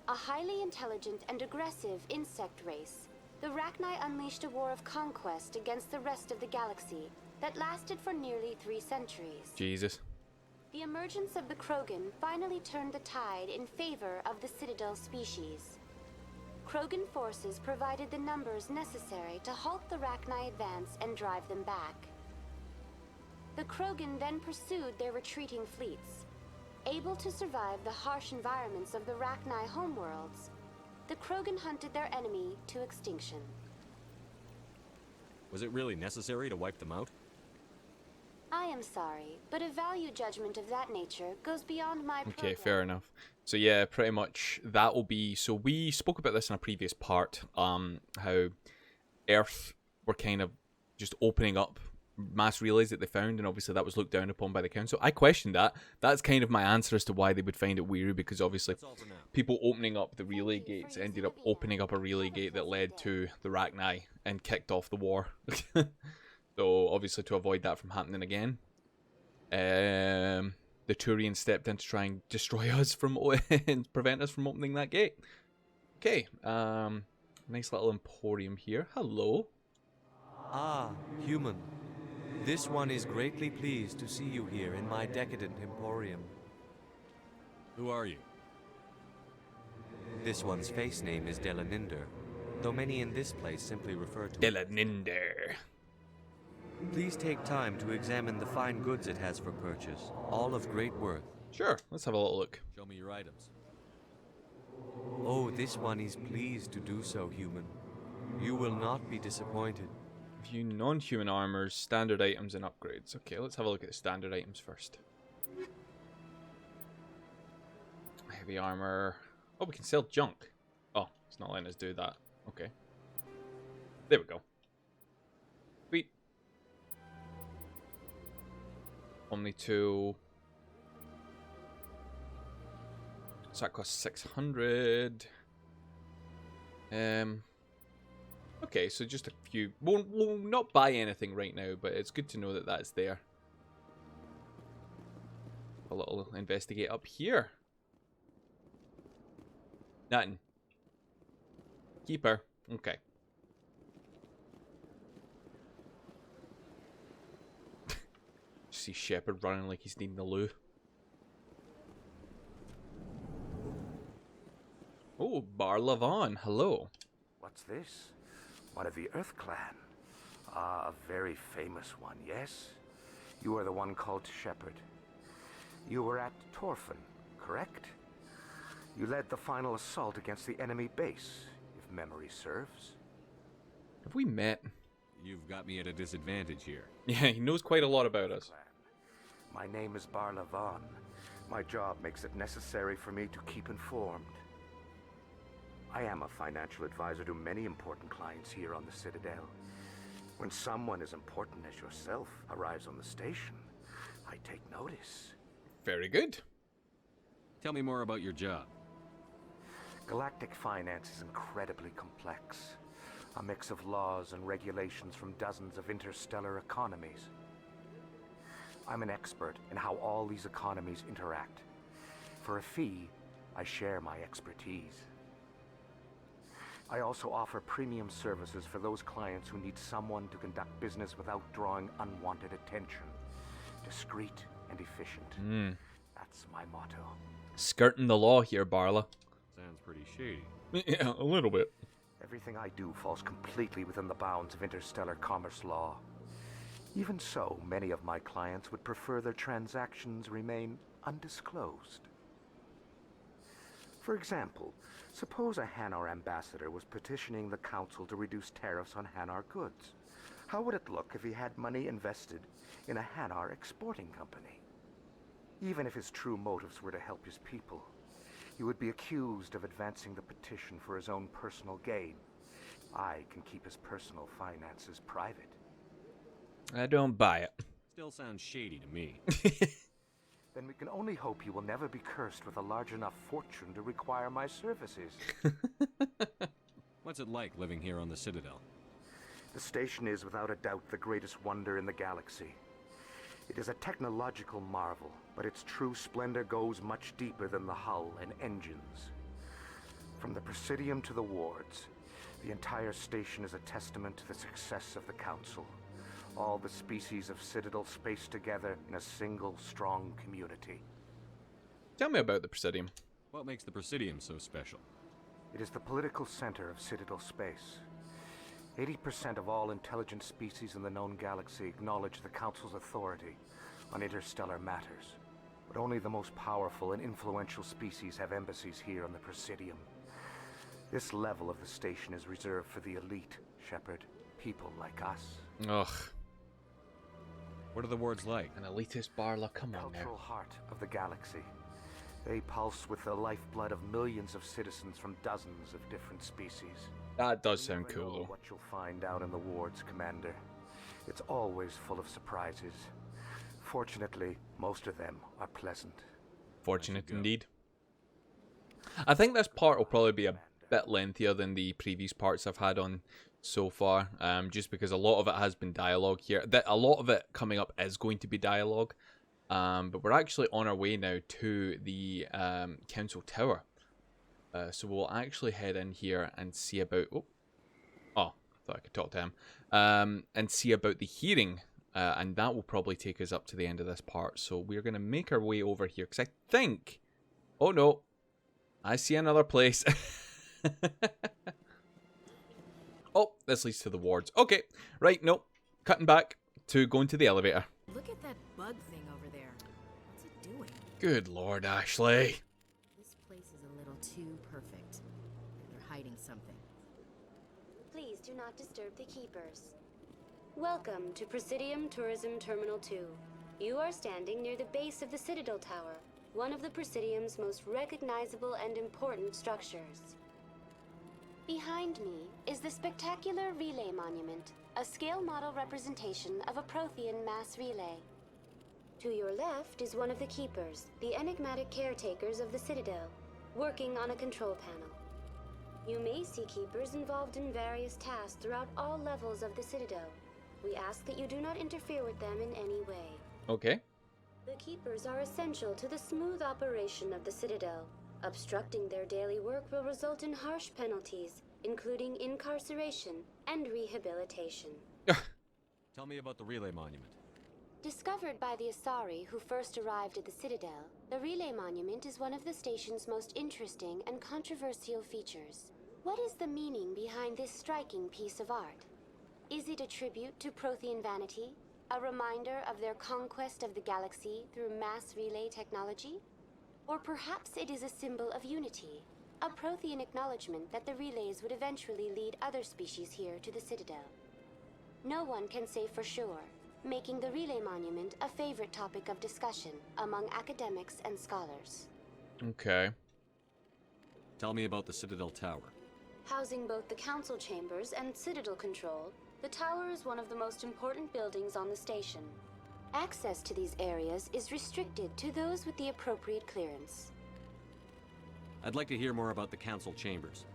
A highly intelligent and aggressive insect race, the Rachni unleashed a war of conquest against the rest of the galaxy that lasted for nearly 3 centuries. Jesus. The emergence of the Krogan finally turned the tide in favor of the Citadel species. Krogan forces provided the numbers necessary to halt the Rachni advance and drive them back. The Krogan then pursued their retreating fleets. Able to survive the harsh environments of the Rachni homeworlds, the Krogan hunted their enemy to extinction. Was it really necessary to wipe them out? I am sorry, but a value judgment of that nature goes beyond my program. Okay, fair enough. So yeah, pretty much that will be... So we spoke about this in a previous part, how Earth were kind of just opening up mass relays that they found, and obviously that was looked down upon by the Council. I questioned that. That's kind of my answer as to why they would find it weird, because obviously people opening up the relay gates ended up opening up a relay gate that led to the Rachni and kicked off the war. So obviously to avoid that from happening again, the Turians stepped in to try and destroy us from and prevent us from opening that gate. Okay, nice little emporium here. Hello. Ah, human. This one is greatly pleased to see you here in my decadent emporium. Who are you? This one's face name is Delaninder, though many in this place simply refer to Delaninder. Please take time to examine the fine goods it has for purchase, all of great worth. Sure, let's have a little look. Show me your items. Oh, this one is pleased to do so, human. You will not be disappointed. View non-human armors, standard items, and upgrades. Okay, let's have a look at the standard items first. Heavy armor. Oh, we can sell junk. Oh, it's not letting us do that. Okay. There we go. Sweet. Omni tool. So that costs 600. Okay, so just a few. We'll not buy anything right now, but it's good to know that that's there. A little investigate up here. Nothing. Keeper. Okay. See Shepard running like he's needing the loo. Oh, Bar Lavon. Hello. What's this? One of the Earth Clan. Ah, a very famous one, yes? You are the one called Shepard. You were at Torfin, correct? You led the final assault against the enemy base, if memory serves. Have we met? You've got me at a disadvantage here. Yeah, he knows quite a lot about us. My name is Bar Lavon. My job makes it necessary for me to keep informed. I am a financial advisor to many important clients here on the Citadel. When someone as important as yourself arrives on the station, I take notice. Very good. Tell me more about your job. Galactic finance is incredibly complex. A mix of laws and regulations from dozens of interstellar economies. I'm an expert in how all these economies interact. For a fee, I share my expertise. I also offer premium services for those clients who need someone to conduct business without drawing unwanted attention. Discreet and efficient. That's my motto. Skirting the law here, Barla. Sounds pretty shady. Yeah, a little bit. Everything I do falls completely within the bounds of interstellar commerce law. Even so, many of my clients would prefer their transactions remain undisclosed. For example, suppose a Hanar ambassador was petitioning the Council to reduce tariffs on Hanar goods. How would it look if he had money invested in a Hanar exporting company? Even if his true motives were to help his people, he would be accused of advancing the petition for his own personal gain. I can keep his personal finances private. I don't buy it. Still sounds shady to me. Then we can only hope you will never be cursed with a large enough fortune to require my services. What's it like living here on the Citadel? The station is without a doubt the greatest wonder in the galaxy. It is a technological marvel, but its true splendor goes much deeper than the hull and engines. From the Presidium to the wards, the entire station is a testament to the success of the Council. All the species of Citadel spaced together in a single, strong community. Tell me about the Presidium. What makes the Presidium so special? It is the political center of Citadel space. 80% of all intelligent species in the known galaxy acknowledge the Council's authority on interstellar matters. But only the most powerful and influential species have embassies here on the Presidium. This level of the station is reserved for the elite, Shepard. People like us. Ugh. What are the wards like? An elitist Barla, come on now. Cultural heart of the galaxy. They pulse with the lifeblood of millions of citizens from dozens of different species. That does sound cool, though. What you'll find out in the wards, Commander. It's always full of surprises. Fortunately, most of them are pleasant. Fortunate indeed. I think this part will probably be a bit lengthier than the previous parts I've had on so far, just because a lot of it has been dialogue here. A lot of it coming up is going to be dialogue, but we're actually on our way now to the Council Tower. So we'll actually head in here and see about... Oh, I thought I could talk to him. And see about the hearing, and that will probably take us up to the end of this part. So we're going to make our way over here, because I think... Oh no, I see another place. Oh, this leads to the wards. Okay, right, nope. Cutting back to going to the elevator. Look at that bug thing over there. What's it doing? Good Lord, Ashley. This place is a little too perfect. They're hiding something. Please do not disturb the keepers. Welcome to Presidium Tourism Terminal 2. You are standing near the base of the Citadel Tower, one of the Presidium's most recognizable and important structures. Behind me is the spectacular relay monument, a scale model representation of a Prothean mass relay. To your left is one of the keepers, the enigmatic caretakers of the Citadel, working on a control panel. You may see keepers involved in various tasks throughout all levels of the Citadel. We ask that you do not interfere with them in any way. Okay. The keepers are essential to the smooth operation of the Citadel. Obstructing their daily work will result in harsh penalties, including incarceration and rehabilitation. Tell me about the relay monument. Discovered by the Asari who first arrived at the Citadel, the relay monument is one of the station's most interesting and controversial features. What is the meaning behind this striking piece of art? Is it a tribute to Prothean vanity? A reminder of their conquest of the galaxy through mass relay technology? Or perhaps it is a symbol of unity, a Prothean acknowledgement that the relays would eventually lead other species here to the Citadel. No one can say for sure, making the relay monument a favorite topic of discussion among academics and scholars. Okay. Tell me about the Citadel Tower. Housing both the council chambers and Citadel control, the tower is one of the most important buildings on the station. Access to these areas is restricted to those with the appropriate clearance. I'd like to hear more about the council chambers.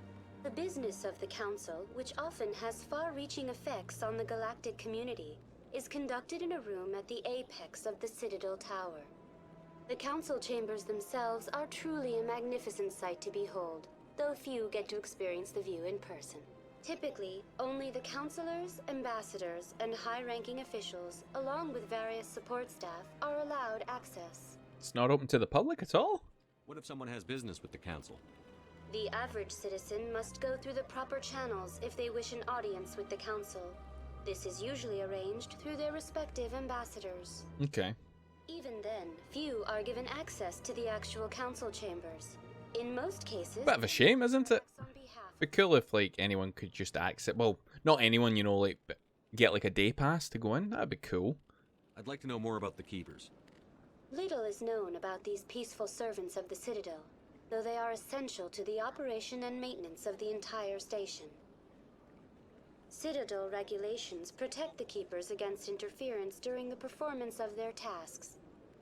The business of the council, which often has far-reaching effects on the galactic community, is conducted in a room at the apex of the Citadel Tower. The council chambers themselves are truly a magnificent sight to behold, though few get to experience the view in person. Typically, only the councilors, ambassadors, and high-ranking officials, along with various support staff, are allowed access. It's not open to the public at all? What if someone has business with the council? The average citizen must go through the proper channels if they wish an audience with the council. This is usually arranged through their respective ambassadors. Okay. Even then, few are given access to the actual council chambers. In most cases... Bit of a shame, isn't it? It'd be cool if, like, anyone could just access... Well, not anyone, you know, like, but get, like, a day pass to go in. That'd be cool. I'd like to know more about the keepers. Little is known about these peaceful servants of the Citadel, though they are essential to the operation and maintenance of the entire station. Citadel regulations protect the keepers against interference during the performance of their tasks.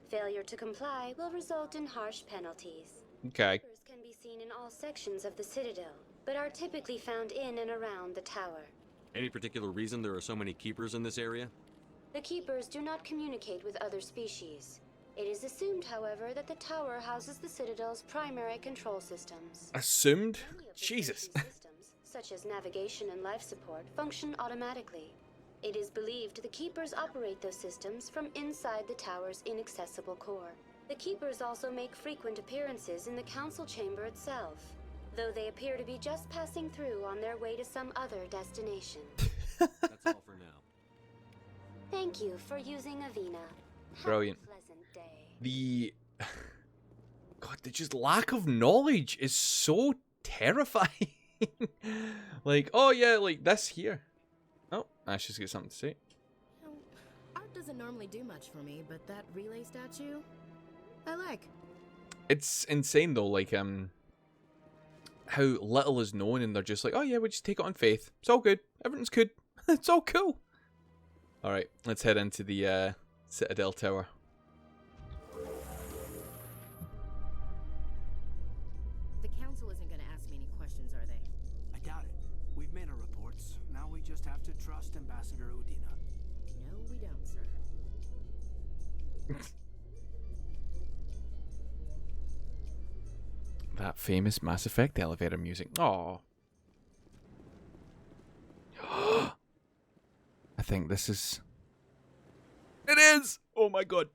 Failure to comply will result in harsh penalties. Okay. Keepers can be seen in all sections of the Citadel, but are typically found in and around the tower. Any particular reason there are so many keepers in this area? The keepers do not communicate with other species. It is assumed, however, that the tower houses the Citadel's primary control systems. Assumed? Jesus. Systems, such as navigation and life support, function automatically. It is believed the keepers operate those systems from inside the tower's inaccessible core. The keepers also make frequent appearances in the council chamber itself, though they appear to be just passing through on their way to some other destination. That's all for now. Thank you for using Avina. Brilliant. Have a pleasant day. The... God, the just lack of knowledge is so terrifying. Like, oh yeah, like this here. Oh, Ash got something to say. Art doesn't normally do much for me, but that relay statue, I like. It's insane though, like how little is known, and they're just like, oh yeah, we just take it on faith. It's all good. Everything's good. It's all cool. All right, let's head into the Citadel Tower. The council isn't going to ask me any questions, are they? I doubt it. We've made our reports. Now we just have to trust Ambassador Udina. No, we don't, sir. That famous Mass Effect elevator music. Oh. I think this is... It is! Oh my god.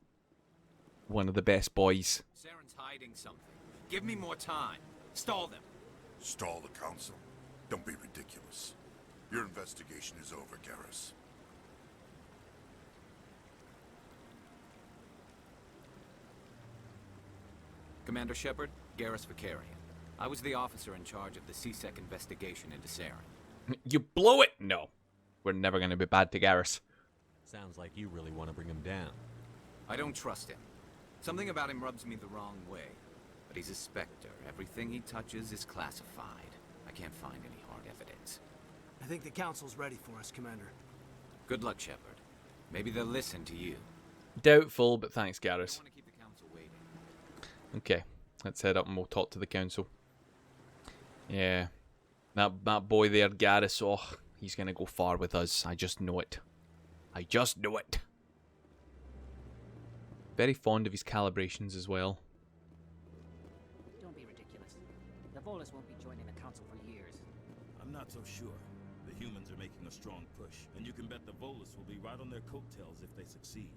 One of the best boys. Saren's hiding something. Give me more time. Stall them. Stall the council? Don't be ridiculous. Your investigation is over, Garrus. Commander Shepard, Garrus Vicarian. I was the officer in charge of the C-Sec investigation into Saren. You blow it! No. We're never going to be bad to Garrus. Sounds like you really want to bring him down. I don't trust him. Something about him rubs me the wrong way. But he's a Spectre. Everything he touches is classified. I can't find any hard evidence. I think the council's ready for us, Commander. Good luck, Shepard. Maybe they'll listen to you. Doubtful, but thanks, Garrus. I don't want to keep the council waiting. Okay, let's head up and we'll talk to the council. Yeah. That boy there, Garrus, oh, he's gonna go far with us. I just know it. I just know it. Very fond of his calibrations as well. Don't be ridiculous. The Volus won't be joining the Council for years. I'm not so sure. The humans are making a strong push, and you can bet the Volus will be right on their coattails if they succeed.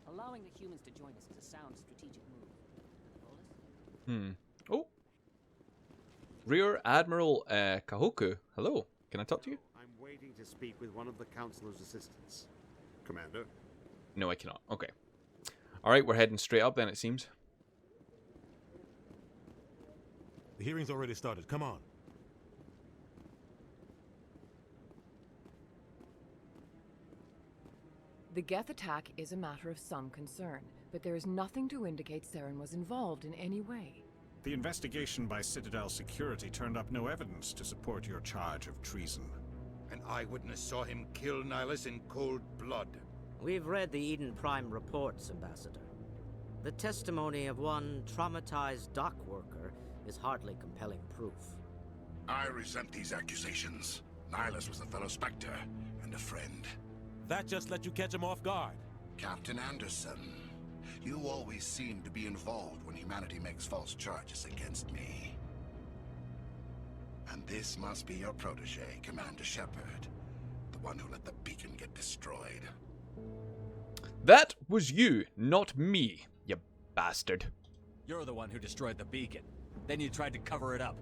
Allowing the humans to join us is a sound strategic move. The Volus? Oh. Rear Admiral Kahoku. Hello. Can I talk to you? I'm waiting to speak with one of the Councilor's assistants. Commander? No, I cannot. Okay. Alright, we're heading straight up then, it seems. The hearing's already started. Come on. The Geth attack is a matter of some concern, but there is nothing to indicate Saren was involved in any way. The investigation by Citadel security turned up no evidence to support your charge of treason. An eyewitness saw him kill Nihilus in cold blood. We've read the Eden Prime reports, Ambassador. The testimony of one traumatized dock worker is hardly compelling proof. I resent these accusations. Nihilus was a fellow Spectre and a friend. That just let you catch him off guard. Captain Anderson, you always seem to be involved when humanity makes false charges against me. And this must be your protege, Commander Shepard, the one who let the beacon get destroyed. That was you, not me, you bastard. You're the one who destroyed the beacon. Then you tried to cover it up.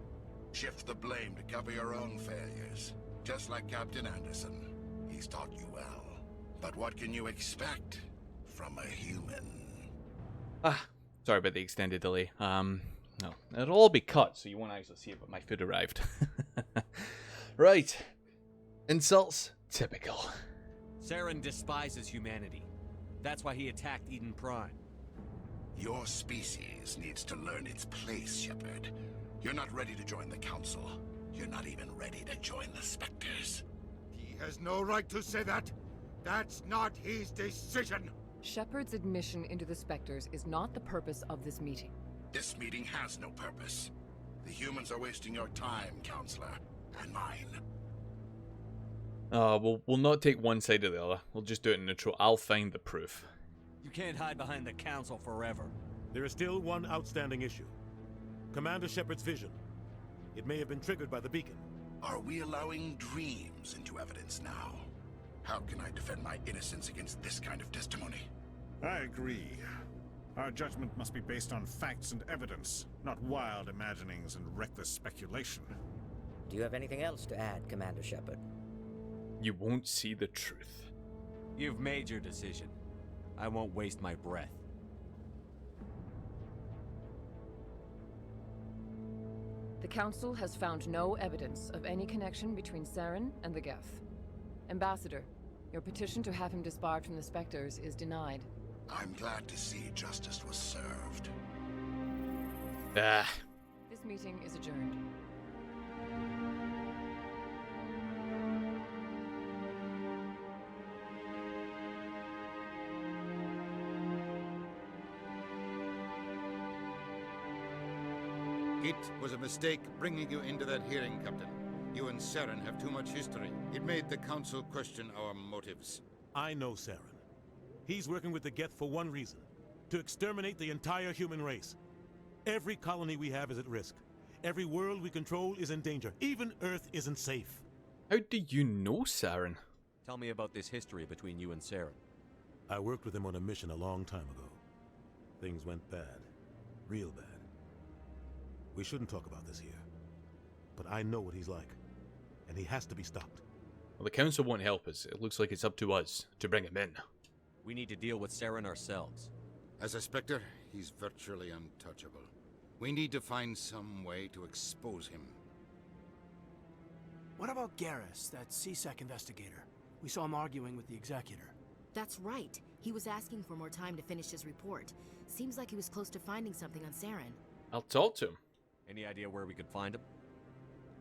Shift the blame to cover your own failures. Just like Captain Anderson. He's taught you well. But what can you expect from a human? Sorry about the extended delay. No, it'll all be cut, so you won't actually see it, but my food arrived. Right. Insults, typical. Saren despises humanity. That's why he attacked Eden Prime. Your species needs to learn its place, Shepard. You're not ready to join the Council. You're not even ready to join the Spectres. He has no right to say that. That's not his decision. Shepard's admission into the Spectres is not the purpose of this meeting. This meeting has no purpose. The humans are wasting your time, Counselor, and mine. We'll not take one side or the other. We'll just do it in neutral. I'll find the proof. You can't hide behind the Council forever. There is still one outstanding issue. Commander Shepard's vision. It may have been triggered by the beacon. Are we allowing dreams into evidence now? How can I defend my innocence against this kind of testimony? I agree. Our judgment must be based on facts and evidence, not wild imaginings and reckless speculation. Do you have anything else to add, Commander Shepard? You won't see the truth. You've made your decision. I won't waste my breath. The Council has found no evidence of any connection between Saren and the Geth. Ambassador, your petition to have him disbarred from the Spectres is denied. I'm glad to see justice was served. This meeting is adjourned. It was a mistake bringing you into that hearing, Captain. You and Saren have too much history. It made the Council question our motives. I know Saren. He's working with the Geth for one reason. To exterminate the entire human race. Every colony we have is at risk. Every world we control is in danger. Even Earth isn't safe. How do you know Saren? Tell me about this history between you and Saren. I worked with him on a mission a long time ago. Things went bad. Real bad. We shouldn't talk about this here. But I know what he's like. And he has to be stopped. Well, the Council won't help us. It looks like it's up to us to bring him in. We need to deal with Saren ourselves. As a Spectre, he's virtually untouchable. We need to find some way to expose him. What about Garrus, that CSEC investigator? We saw him arguing with the Executor. That's right. He was asking for more time to finish his report. Seems like he was close to finding something on Saren. I'll talk to him. Any idea where we could find him?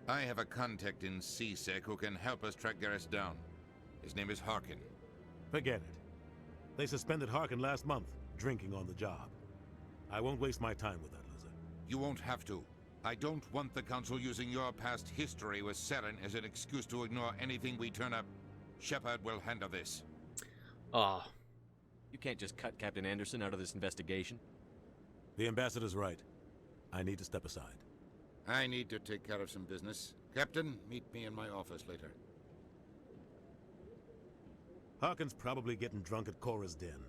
I have a contact in CSEC who can help us track Garrus down. His name is Harkin. Forget it. They suspended Harkin last month, drinking on the job. I won't waste my time with that loser. You won't have to. I don't want the Council using your past history with Saren as an excuse to ignore anything we turn up. Shepard will handle this. Ah. You can't just cut Captain Anderson out of this investigation. The ambassador's right. I need to step aside. I need to take care of some business. Captain, meet me in my office later. Harkin's probably getting drunk at Cora's Den.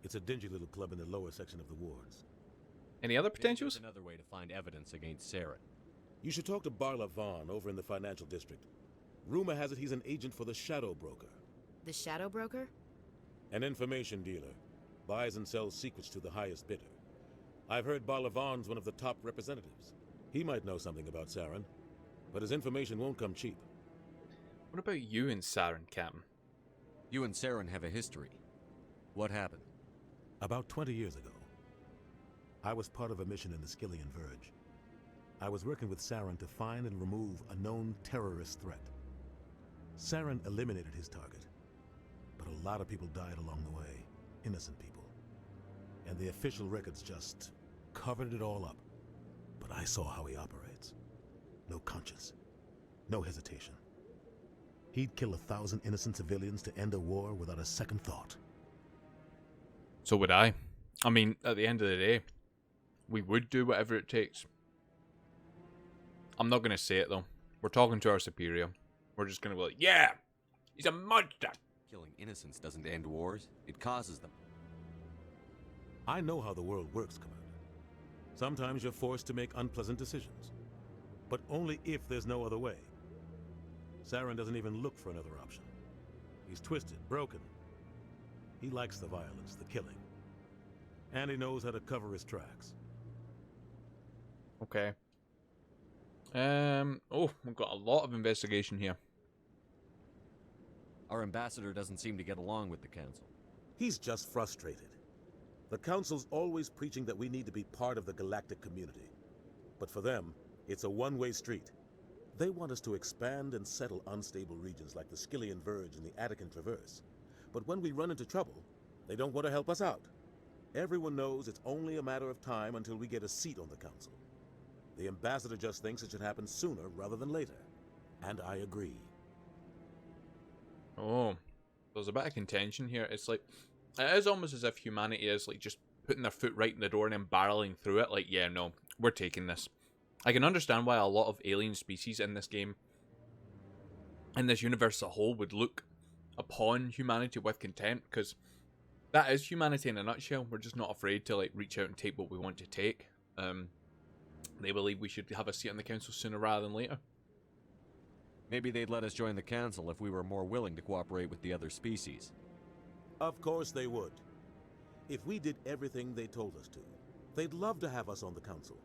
It's a dingy little club in the lower section of the wards. Any other potentials? There's another way to find evidence against Saren. You should talk to Barla Vaughn over in the financial district. Rumor has it he's an agent for the Shadow Broker. The Shadow Broker? An information dealer. Buys and sells secrets to the highest bidder. I've heard Barla Vaughn's one of the top representatives. He might know something about Saren, but his information won't come cheap. What about you and Saren, Captain? You and Saren have a history. What happened? About 20 years ago, I was part of a mission in the Skillian Verge. I was working with Saren to find and remove a known terrorist threat. Saren eliminated his target, but a lot of people died along the way, innocent people. And the official records just covered it all up. But I saw how he operates. No conscience, no hesitation. He'd kill 1,000 innocent civilians to end a war without a second thought. So would I. I mean, at the end of the day, we would do whatever it takes. I'm not going to say it, though. We're talking to our superior. We're just going to be like, yeah, he's a monster. Killing innocents doesn't end wars. It causes them. I know how the world works, Commander. Sometimes you're forced to make unpleasant decisions. But only if there's no other way. Saren doesn't even look for another option. He's twisted, broken. He likes the violence, the killing. And he knows how to cover his tracks. Okay. Oh, we've got a lot of investigation here. Our ambassador doesn't seem to get along with the Council. He's just frustrated. The Council's always preaching that we need to be part of the galactic community. But for them, it's a one-way street. They want us to expand and settle unstable regions like the Skillian Verge and the Attican Traverse. But when we run into trouble, they don't want to help us out. Everyone knows it's only a matter of time until we get a seat on the Council. The ambassador just thinks it should happen sooner rather than later. And I agree. Oh, there's a bit of contention here. It's like, it is almost as if humanity is like just putting their foot right in the door and then barreling through it. Like, yeah, no, we're taking this. I can understand why a lot of alien species in this game, in this universe as a whole, would look upon humanity with contempt, because that is humanity in a nutshell. We're just not afraid to like reach out and take what we want to take. They believe we should have a seat on the Council sooner rather than later. Maybe they'd let us join the Council if we were more willing to cooperate with the other species. Of course they would. If we did everything they told us to, they'd love to have us on the Council.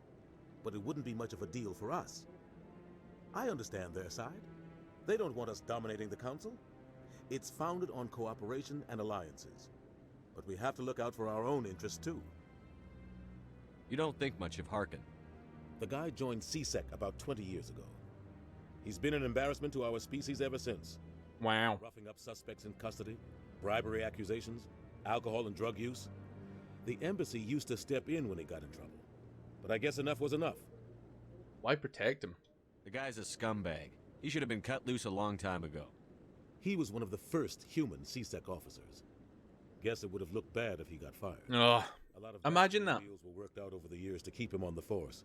But it wouldn't be much of a deal for us. I understand their side. They don't want us dominating the Council. It's founded on cooperation and alliances. But we have to look out for our own interests too. You don't think much of Harkin. The guy joined CSEC about 20 years ago. He's been an embarrassment to our species ever since. Wow. Roughing up suspects in custody, bribery accusations, alcohol and drug use. The embassy used to step in when he got in trouble. But I guess enough was enough. Why protect him? The guy's a scumbag. He should have been cut loose a long time ago. He was one of the first human CSEC officers. Guess it would have looked bad if he got fired. Ugh. A lot of imagine that. Deals were worked out over the years to keep him on the force.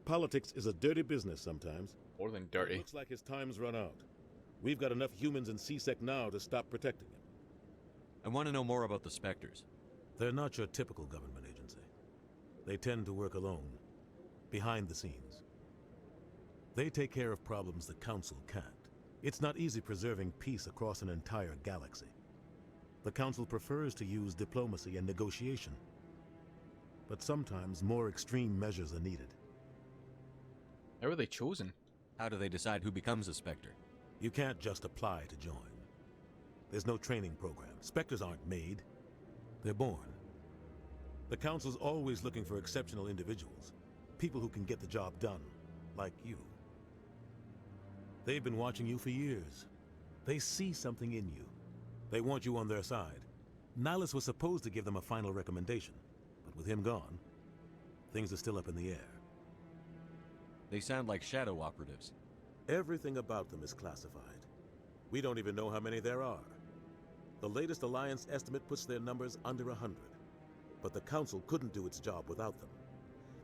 Politics is a dirty business sometimes. More than dirty. It looks like his time's run out. We've got enough humans in CSEC now to stop protecting him. I want to know more about the Spectres. They're not your typical government agency. They tend to work alone, behind the scenes. They take care of problems the Council can't. It's not easy preserving peace across an entire galaxy. The Council prefers to use diplomacy and negotiation. But sometimes more extreme measures are needed. How are they chosen? How do they decide who becomes a Spectre? You can't just apply to join. There's no training program. Spectres aren't made. They're born. The Council's always looking for exceptional individuals. People who can get the job done. Like you. They've been watching you for years. They see something in you. They want you on their side. Nihilus was supposed to give them a final recommendation. But with him gone, things are still up in the air. They sound like shadow operatives. Everything about them is classified. We don't even know how many there are. The latest Alliance estimate puts their numbers under 100. But the Council couldn't do its job without them.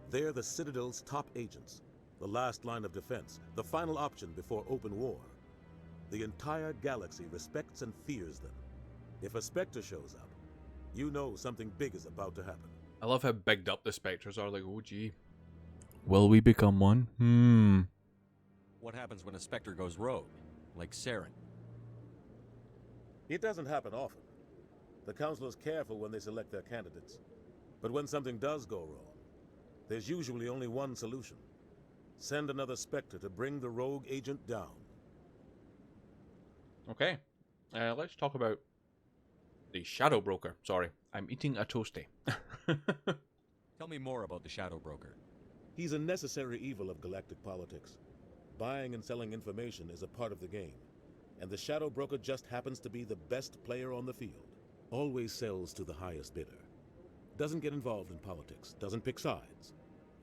They're the Citadel's top agents, the last line of defense, the final option before open war. The entire galaxy respects and fears them. If a Spectre shows up, you know something big is about to happen. I love how bigged up the Spectres are, like, oh gee. Will we become one? What happens when a Spectre goes rogue, like Saren? It doesn't happen often. The Council is careful when they select their candidates. But when something does go wrong, there's usually only one solution. Send another Spectre to bring the rogue agent down. Okay, let's talk about the Shadow Broker. Sorry, I'm eating a toasty. Tell me more about the Shadow Broker. He's a necessary evil of galactic politics. Buying and selling information is a part of the game. And the Shadow Broker just happens to be the best player on the field. Always sells to the highest bidder. Doesn't get involved in politics. Doesn't pick sides.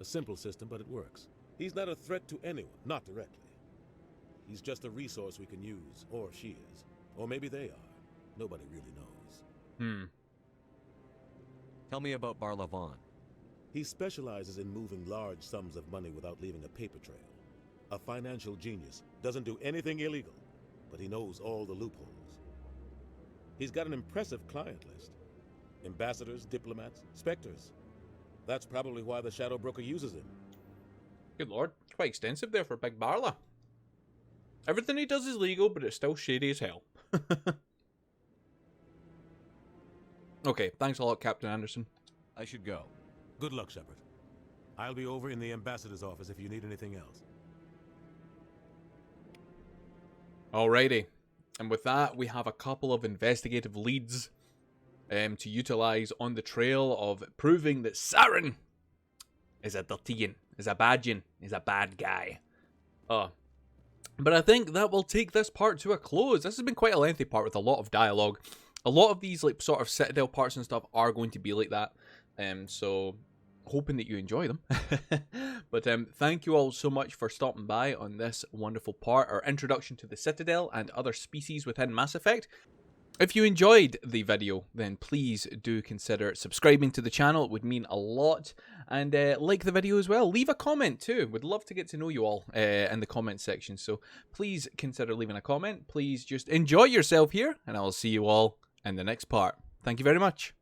A simple system, but it works. He's not a threat to anyone, not directly. He's just a resource we can use, or she is. Or maybe they are. Nobody really knows. Tell me about Barlavon. He specializes in moving large sums of money without leaving a paper trail. A financial genius. Doesn't do anything illegal, but he knows all the loopholes. He's got an impressive client list. Ambassadors, diplomats, Spectres. That's probably why the Shadow Broker uses him. Good lord, it's quite extensive there for Big Barla. Everything he does is legal, but it's still shady as hell. Okay, thanks a lot, Captain Anderson. I should go. Good luck, Shepard. I'll be over in the Ambassador's office if you need anything else. Alrighty. And with that, we have a couple of investigative leads to utilize on the trail of proving that Saren is a dirtyan, is a badyan, is a bad guy. But I think that will take this part to a close. This has been quite a lengthy part with a lot of dialogue. A lot of these like sort of Citadel parts and stuff are going to be like that. So hoping that you enjoy them. But thank you all so much for stopping by on this wonderful part, our introduction to the Citadel and other species within Mass Effect. If you enjoyed the video, then please do consider subscribing to the channel. It would mean a lot. And like the video as well. Leave a comment too. Would love to get to know you all in the comment section. So please consider leaving a comment. Please just enjoy yourself here. And I will see you all in the next part. Thank you very much.